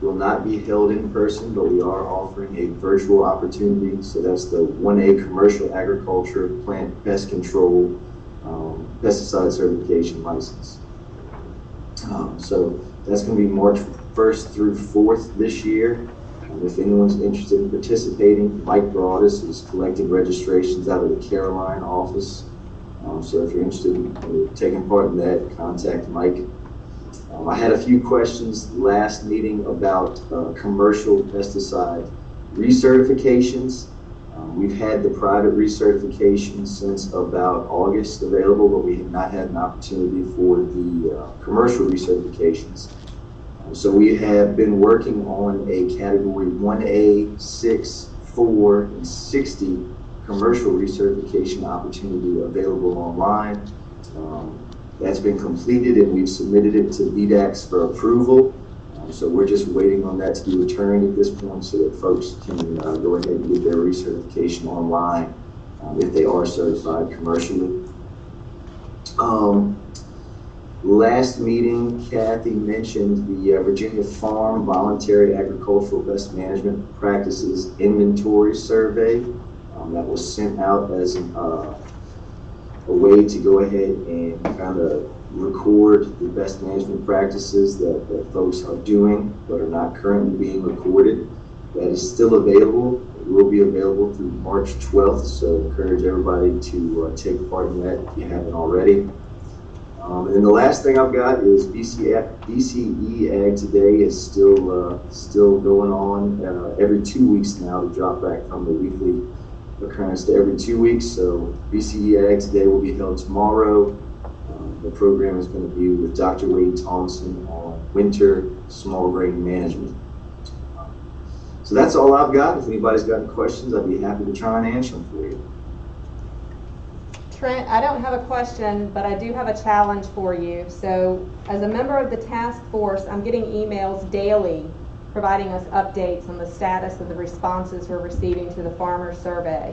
will not be held in person, but we are offering a virtual opportunity. So that's the 1A Commercial Agriculture Plant Pest Control Pesticide Certification License. So that's going to be March 1st through 4th this year. If anyone's interested in participating, Mike Broadus is collecting registrations out of the Caroline office. So if you're interested in taking part in that, contact Mike. I had a few questions last meeting about commercial pesticide recertifications. We've had the private recertification since about August available, but we have not had an opportunity for the commercial recertifications. So we have been working on a category 1A, 6, 4, and 60 commercial recertification opportunity available online. That's been completed and we've submitted it to VDACs for approval. So we're just waiting on that to be returned at this point so that folks can go ahead and get their recertification online if they are certified commercially. Last meeting, Kathy mentioned the Virginia Farm Voluntary Agricultural Best Management Practices Inventory Survey. That was sent out as a way to go ahead and kind of record the best management practices that folks are doing but are not currently being recorded. That is still available. It will be available through March 12th, so encourage everybody to take part in that if you haven't already. And then the last thing I've got is DCE Ag Today is still going on every 2 weeks now, to drop back from the weekly occurrence to every 2 weeks. So DCE Ag Today will be held tomorrow. The program is going to be with Dr. Wade Thompson on winter small grain management. So that's all I've got. If anybody's got any questions, I'd be happy to try and answer them for you. Trent, I don't have a question, but I do have a challenge for you. So as a member of the task force, I'm getting emails daily providing us updates on the status of the responses we're receiving to the farmer survey.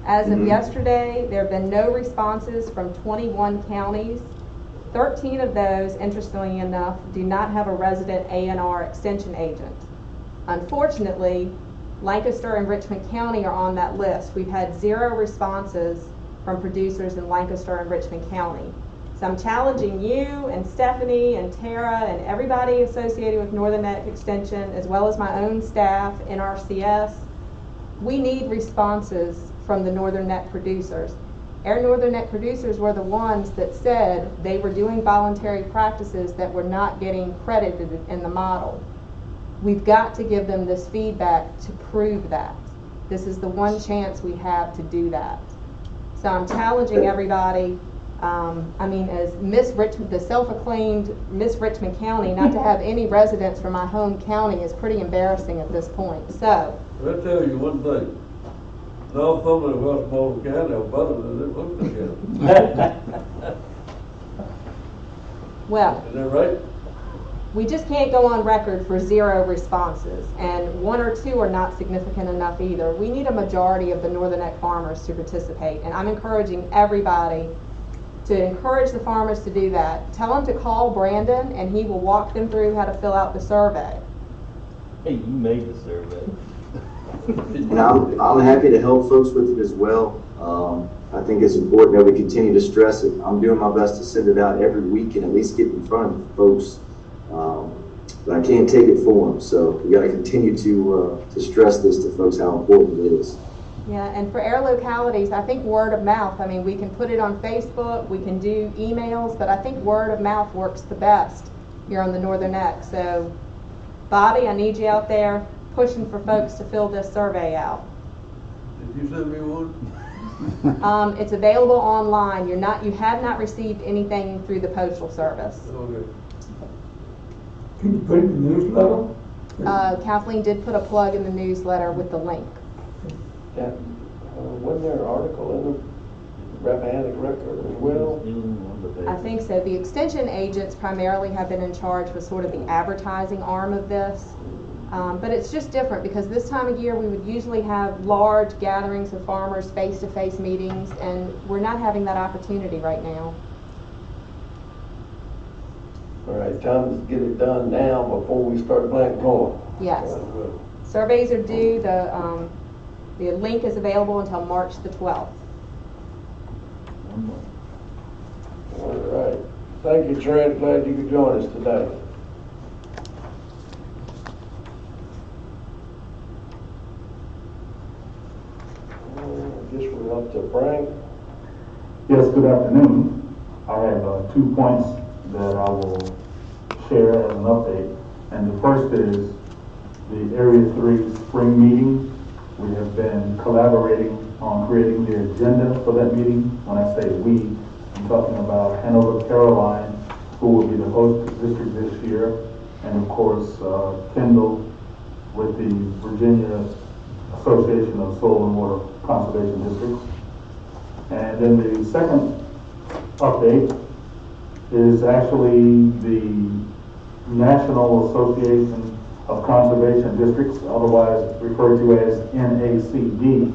As of yesterday, there have been no responses from 21 counties. 13 of those, interestingly enough, do not have a resident A&R extension agent. Unfortunately, Lancaster and Richmond County are on that list. We've had 0 responses from producers in Lancaster and Richmond County. So I'm challenging you and Stephanie and Tara and everybody associated with Northern Neck Extension, as well as my own staff, NRCS. We need responses from the Northern Neck producers. Our Northern Neck producers were the ones that said they were doing voluntary practices that were not getting credited in the model. We've got to give them this feedback to prove that. This is the one chance we have to do that. So I'm challenging everybody, as Miss Richmond, the self-acclaimed Miss Richmond County, not to have any residents from my home county is pretty embarrassing at this point. So. I'll tell you one thing. Northumberland and Westmoreland County are better than Richmond County. Well. Is that right? We just can't go on record for 0 responses, and 1 or 2 are not significant enough either. We need a majority of the Northern Neck farmers to participate, and I'm encouraging everybody to encourage the farmers to do that. Tell them to call Brandon, and he will walk them through how to fill out the survey. Hey, you made the survey. And I'm happy to help folks with it as well. I think it's important that we continue to stress it. I'm doing my best to send it out every week and at least get in front of folks. But I can't take it for them, so we got to continue to stress this to folks how important it is. Yeah, and for our localities, I think word of mouth. I mean, we can put it on Facebook, we can do emails, but I think word of mouth works the best here on the Northern Neck. So, Bobby, I need you out there pushing for folks to fill this survey out. Did you send me one? It's available online. You have not received anything through the Postal Service. Okay. Can you put it in the newsletter? Kathleen did put a plug in the newsletter with the link. Yeah. Wasn't there an article in the Rappahannock Record as well? I think so. The extension agents primarily have been in charge with sort of the advertising arm of this. But it's just different because this time of year we would usually have large gatherings of farmers, face-to-face meetings, and we're not having that opportunity right now. All right, time to get it done now before we start planting corn. Yes. Surveys are due. The link is available until March the 12th. All right. Thank you, Trent. Glad you could join us today. I guess we're up to Frank. Yes, good afternoon. I have 2 points that I will share as an update. And the first is the Area 3 spring meeting. We have been collaborating on creating the agenda for that meeting. When I say we, I'm talking about Hanover Caroline, who will be the host district this year, and of course Kendall with the Virginia Association of Soil and Water Conservation Districts. And then the second update is actually the National Association of Conservation Districts, otherwise referred to as NACD.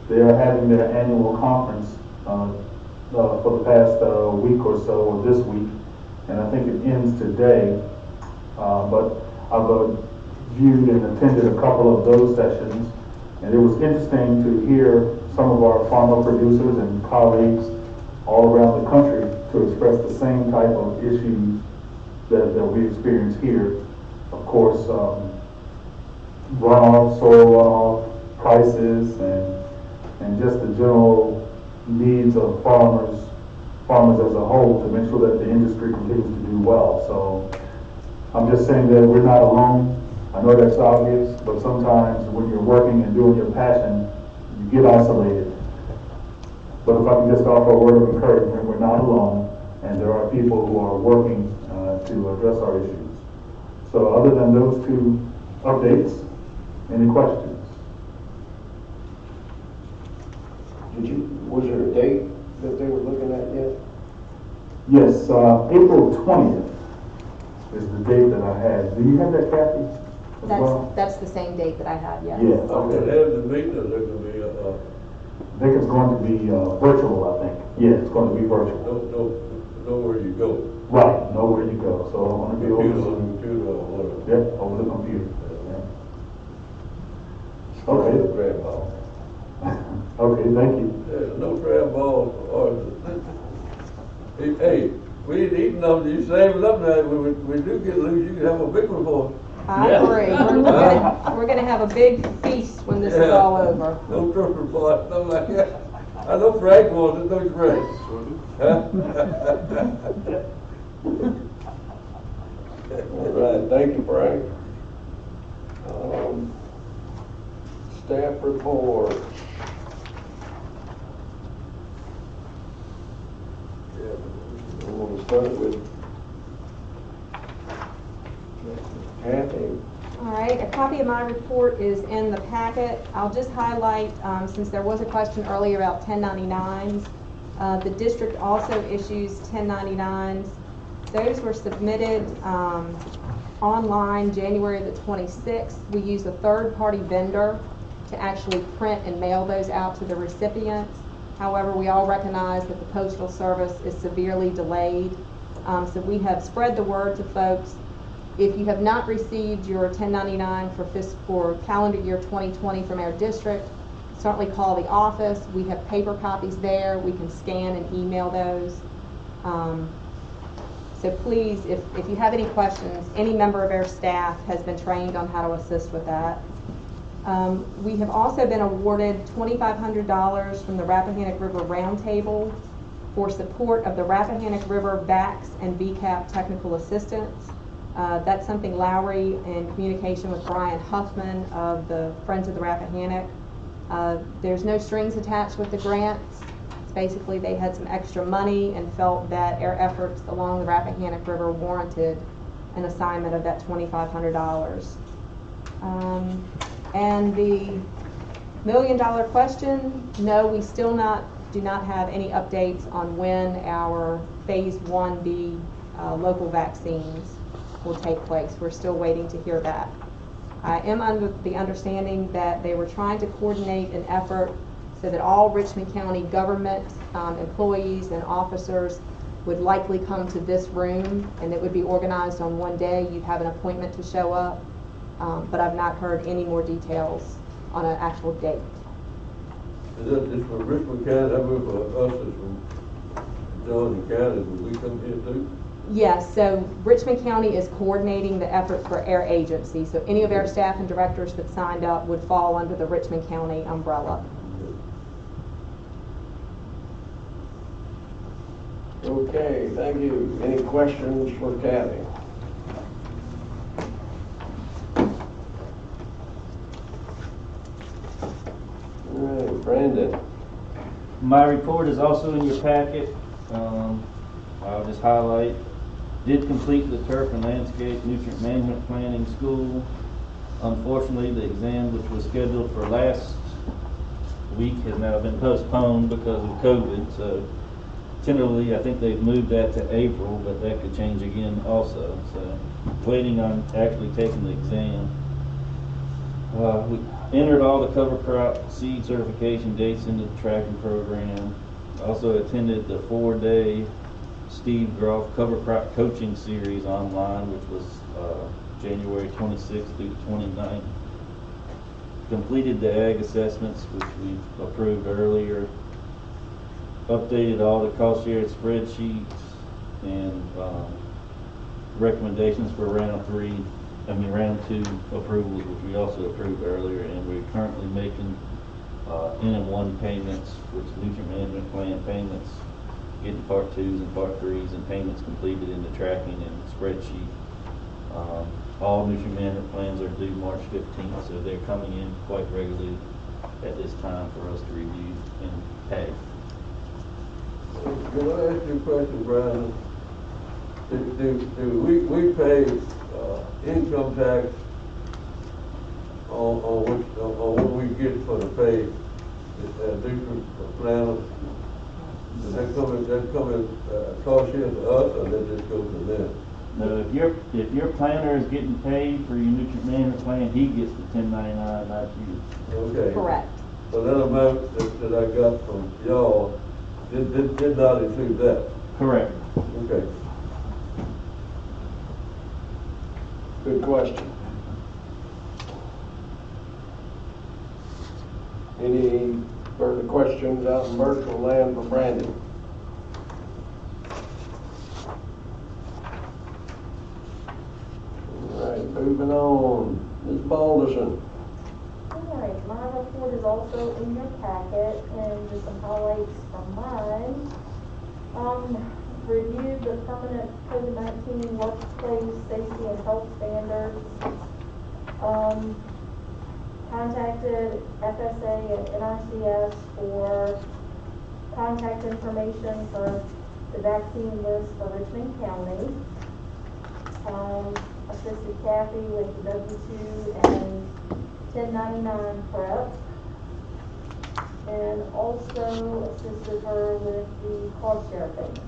They are having their annual conference for the past week or so, or this week, and I think it ends today. But I've viewed and attended a couple of those sessions, and it was interesting to hear some of our farmer producers and colleagues all around the country to express the same type of issues that we experience here. Of course, runoff, soil runoff, prices, and just the general needs of farmers as a whole to make sure that the industry continues to do well. So I'm just saying that we're not alone. I know that's obvious, but sometimes when you're working and doing your passion, you get isolated. But if I can just offer a word of encouragement, we're not alone, and there are people who are working to address our issues. So other than those 2 updates, any questions? Was there a date that Yes, April 20th is the date that I had. Do you have that, Kathy? As well? That's the same date that I have, yes. Yeah. Okay, there's the meeting, or there can be, I think it's going to be virtual, I think. Yeah, it's going to be virtual. know where you go. Right, know where you go. So I'm going to be over Computer, Zoom. computer or whatever. Yep, over the computer. Yeah. Okay. No crab ball. Okay, thank you. Yeah, no crab balls, or, hey, we ain't eating them, you save it up now, we do get loose, you can have a big one for us. I agree. We're gonna have a big feast when this is Yeah. all over. No trooper pot, nothing like that. I know Frank wants it, don't you, Frank? All right, thank you, Frank. Staff report. Yeah, we want to start with Kathy. All right, a copy of my report is in the packet. I'll just highlight, since there was a question earlier about 1099s, the district also issues 1099s. Those were submitted online January the 26th. We used a third-party vendor to actually print and mail those out to the recipients. However, we all recognize that the Postal Service is severely delayed. So we have spread the word to folks. If you have not received your 1099 for calendar year 2020 from our district, certainly call the office. We have paper copies there. We can scan and email those. So please, if you have any questions, any member of our staff has been trained on how to assist with that. We have also been awarded $2,500 from the Rappahannock River Roundtable for support of the Rappahannock River BACS and VCAP technical assistance. That's something Lowry, in communication with Brian Huffman of the Friends of the Rappahannock. There's no strings attached with the grants. It's basically they had some extra money and felt that our efforts along the Rappahannock River warranted an assignment of that $2,500. And the $1 million question, no, we still do not have any updates on when our phase 1B local vaccines will take place. We're still waiting to hear back. I am under the understanding that they were trying to coordinate an effort so that all Richmond County government employees and officers would likely come to this room, and it would be organized on one day. You'd have an appointment to show up, but I've not heard any more details on an actual date. Is that just for Richmond County, that means for us, it's from Johnson County, would we come here too? Yes, so Richmond County is coordinating the effort for our agency. So any of our staff and directors that signed up would fall under the Richmond County umbrella. Okay, thank you. Any questions for Kathy? All right, Brandon. My report is also in your packet. I'll just highlight, did complete the turf and landscape nutrient management planning school. Unfortunately, the exam, which was scheduled for last week, has now been postponed because of COVID. So tentatively, I think they've moved that to April, but that could change again also. So waiting on actually taking the exam. We entered all the cover crop seed certification dates into the tracking program. Also attended the 4-day Steve Groff cover crop coaching series online, which was January 26th through the 29th. Completed the ag assessments, which we approved earlier. Updated all the cost shared spreadsheets and recommendations for round 2 approvals, which we also approved earlier, and we're currently making NM1 payments, which is nutrient management plan payments, getting part 2s and part 3s and payments completed in the tracking and spreadsheet. All nutrient management plans are due March 15th, so they're coming in quite regularly at this time for us to review and pay. Can I ask you a question, Brandon? Do we pay income tax on what we get for the pay? Different planners? Does that come in, cost share to us, or that just goes to them? No, if your planner is getting paid for your nutrient management plan, he gets the 1099, not you. Okay. Correct. So that amount that I got from y'all did not include that? Correct. Okay. Good question. Any further questions out in virtual land for Brandon? All right, moving on. Ms. Balderson. All right, my report is also in your packet, and just some highlights from mine. Reviewed the permanent COVID-19 workplace safety and health standards. Contacted FSA and NRCS for contact information for the vaccine list for Richmond County. Assisted Kathy with the W-2 and 1099 prep, and also assisted her with the cost share payments.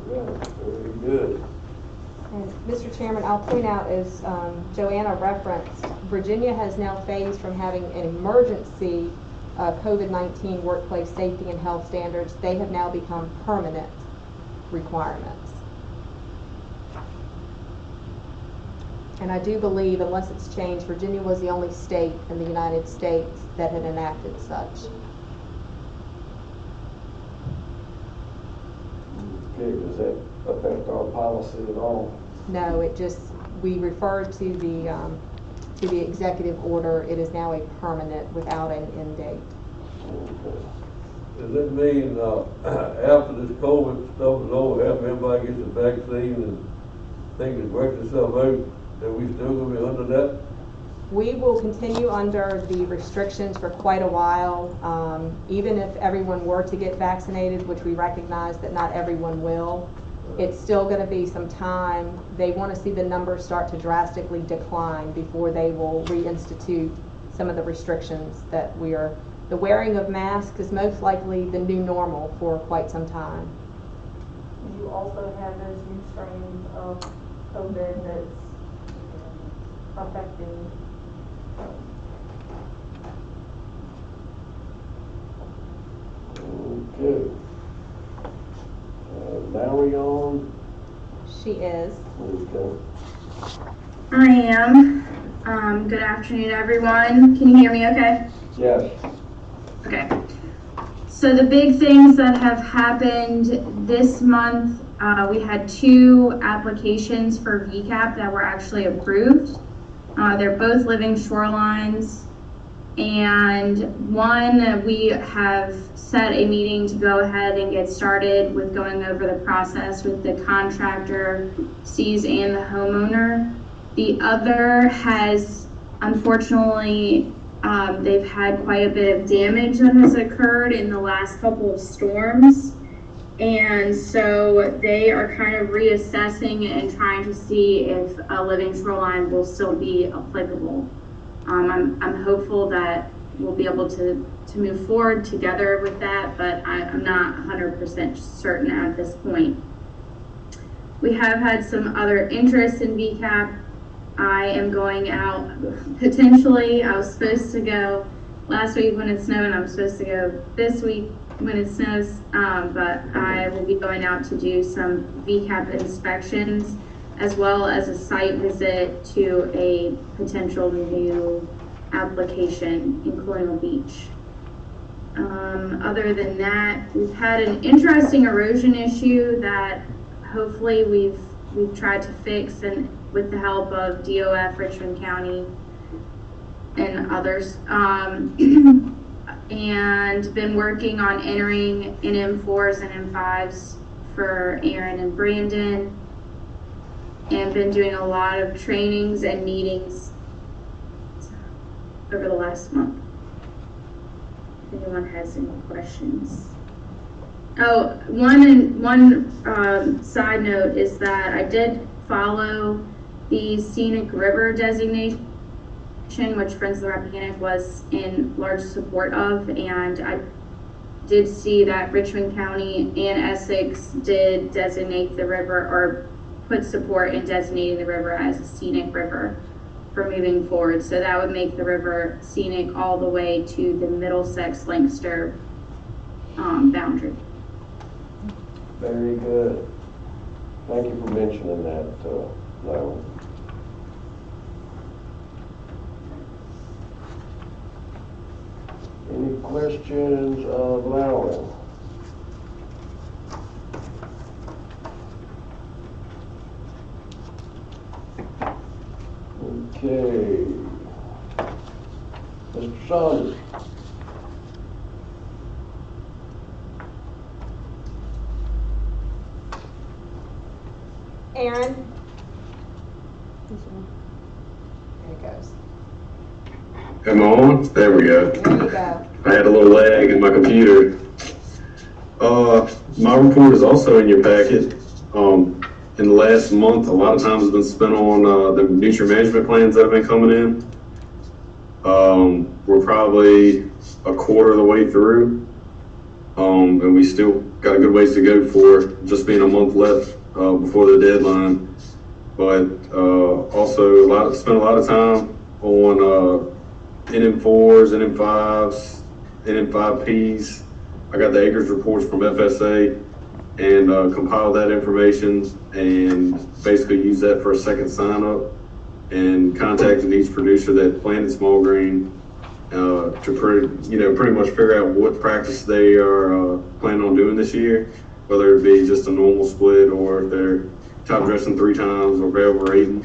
Very good. And Mr. Chairman, I'll point out, as Joanna referenced, Virginia has now phased from having an emergency COVID-19 workplace safety and health standards. They have now become permanent requirements. And I do believe, unless it's changed, Virginia was the only state in the United States that had enacted such. Okay, does that affect our policy at all? No, it just, we refer to the executive order. It is now a permanent without an end date. Okay. Does that mean, after this COVID stuff is over, after everybody gets the vaccine and things work itself out, that we still gonna be under that? We will continue under the restrictions for quite a while. Even if everyone were to get vaccinated, which we recognize that not everyone will, it's still going to be some time. They want to see the numbers start to drastically decline before they will reinstitute some of the restrictions that the wearing of masks is most likely the new normal for quite some time. You also have those new strains of COVID that's affecting. Okay. Valerie on? She is. Okay. I am. Good afternoon, everyone. Can you hear me okay? Yes. Okay. So the big things that have happened this month, we had 2 applications for VCAP that were actually approved. They're both living shorelines. And one, we have set a meeting to go ahead and get started with going over the process with the contractor, C's, and the homeowner. The other has, unfortunately, they've had quite a bit of damage that has occurred in the last couple of storms. And so they are kind of reassessing and trying to see if a living shoreline will still be applicable. I'm hopeful that we'll be able to move forward together with that, but I'm not 100% certain at this point. We have had some other interest in VCAP. I am going out potentially. I was supposed to go last week when it snowed, and I'm supposed to go this week when it snows, but I will be going out to do some VCAP inspections, as well as a site visit to a potential new application in Colonial Beach. Other than that, we've had an interesting erosion issue that hopefully we've tried to fix, and with the help of DOF, Richmond County, and others, and been working on entering in M4s and M5s for Aaron and Brandon, and been doing a lot of trainings and meetings over the last month. If anyone has any questions. Oh, one side note is that I did follow the scenic river designation which Friends of the Rappahannock was in large support of, and I did see that Richmond County and Essex did designate the river, or put support in designating the river as a scenic river for moving forward. So that would make the river scenic all the way to the Middlesex-Lancaster boundary. Very good. Thank you for mentioning that, Larry. Any questions of Larry? Okay. Mr. Saunders. Aaron? There it goes. Am I on? There we go. There you go. I had a little lag in my computer. My report is also in your packet. In the last month, a lot of time has been spent on the nutrient management plans that have been coming in. We're probably a quarter of the way through, and we still got a good ways to go for just being a month left before the deadline. But also spent a lot of time on NM4s, NM5s, NM5Ps. I got the acres reports from FSA and compiled that information and basically used that for a second sign up, and contacted each producer that planted small green to pretty much figure out what practice they are planning on doing this year, whether it be just a normal split or if they're top dressing 3 times or variable rating.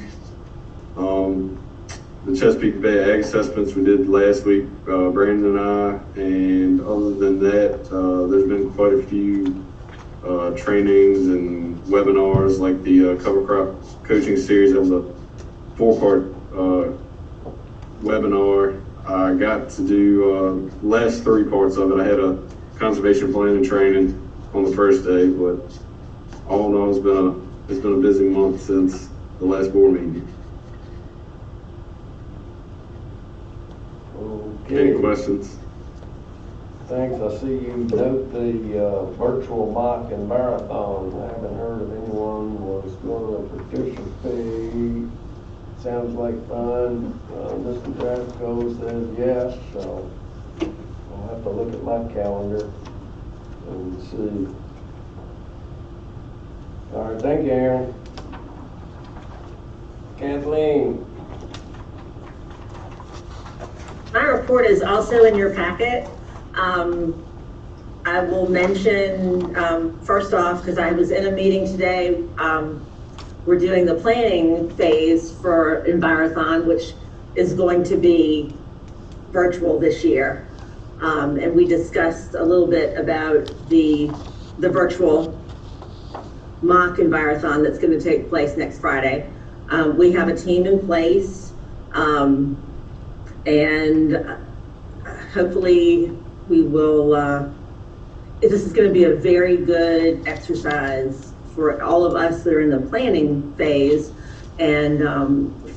The Chesapeake Bay Ag assessments we did last week, Brandon and I, and other than that, there's been quite a few trainings and webinars, like the cover crop coaching series. That was a 4-part webinar. I got to do last 3 parts of it. I had a conservation planning training on the first day, but all in all, it's been a busy month since the last board meeting. Okay. Any questions? Thanks. I see you note the virtual mock and marathon. I haven't heard of anyone was going to participate. Sounds like fun. Mr. Drasco says yes, so I'll have to look at my calendar and see. All right, thank you, Aaron. Kathleen. My report is also in your packet. I will mention, first off, because I was in a meeting today, we're doing the planning phase for Envirothon, which is going to be virtual this year. And we discussed a little bit about the virtual mock Envirothon that's going to take place next Friday. We have a team in place, and hopefully we will, this is going to be a very good exercise for all of us that are in the planning phase, and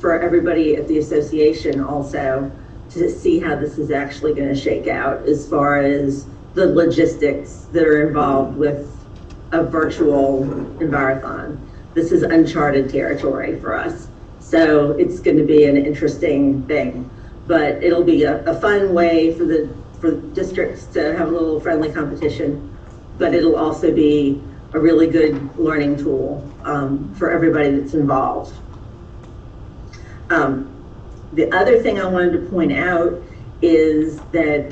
for everybody at the association also, to see how this is actually going to shake out as far as the logistics that are involved with a virtual Envirothon. This is uncharted territory for us, so it's going to be an interesting thing. But it'll be a fun way for districts to have a little friendly competition, but it'll also be a really good learning tool for everybody that's involved. The other thing I wanted to point out is that,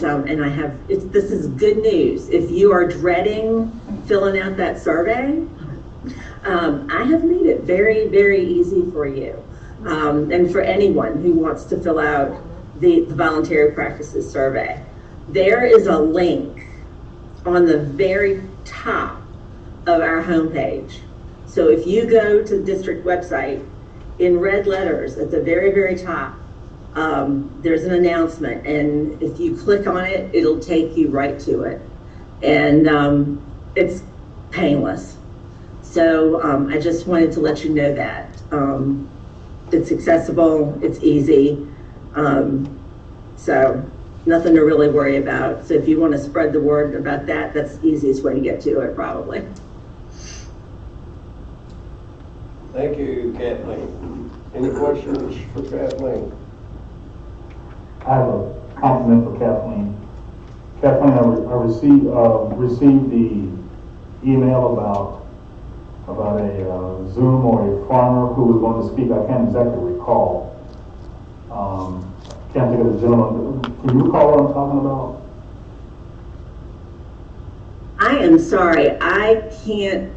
this is good news. If you are dreading filling out that survey, I have made it very, very easy for you. And for anyone who wants to fill out the voluntary practices survey. There is a link on the very top of our homepage. So if you go to the district website, in red letters at the very, very top, there's an announcement, and if you click on it, it'll take you right to it. And it's painless. So I just wanted to let you know that. It's accessible, it's easy. So nothing to really worry about. So if you want to spread the word about that, that's the easiest way to get to it, probably. Thank you, Kathleen. Any questions for Kathleen? I have a compliment for Kathleen. Kathleen, I received the email about a Zoom or a farmer who was going to speak. I can't exactly recall. Can't think of the gentleman. Can you recall what I'm talking about? I am sorry, I can't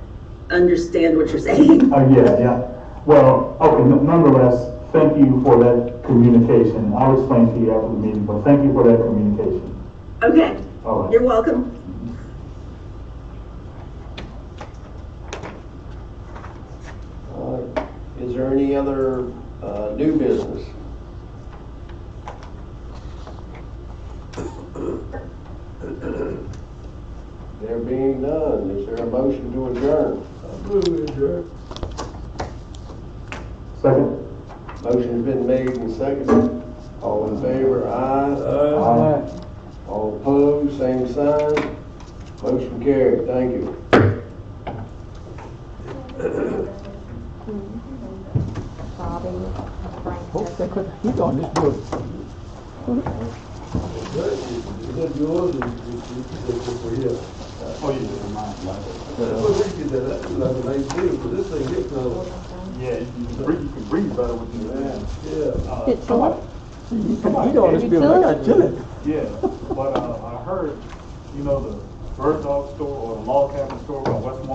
understand what you're saying. Yeah. Well, okay, nonetheless, thank you for that communication. I'll explain to you after the meeting, but thank you for that communication. Okay, All right. you're welcome. Is there any other new business? There being none, is there a motion to adjourn? I move to adjourn. Second. Motion's been made and seconded. All in favor, aye. Aye. All opposed, same sign. Motion carried. Thank you. Bobby, Frank. Hope they could heat on this building. Is that yours? Is for here? Oh, yeah, mine. Well, we get that. That's like a nice thing, but this thing gets Yeah, you can breathe better with this. yeah. It's chilly. Come on, heat on this building. I got chilly. Yeah, but I heard, the bird dog store or the log cabin store on West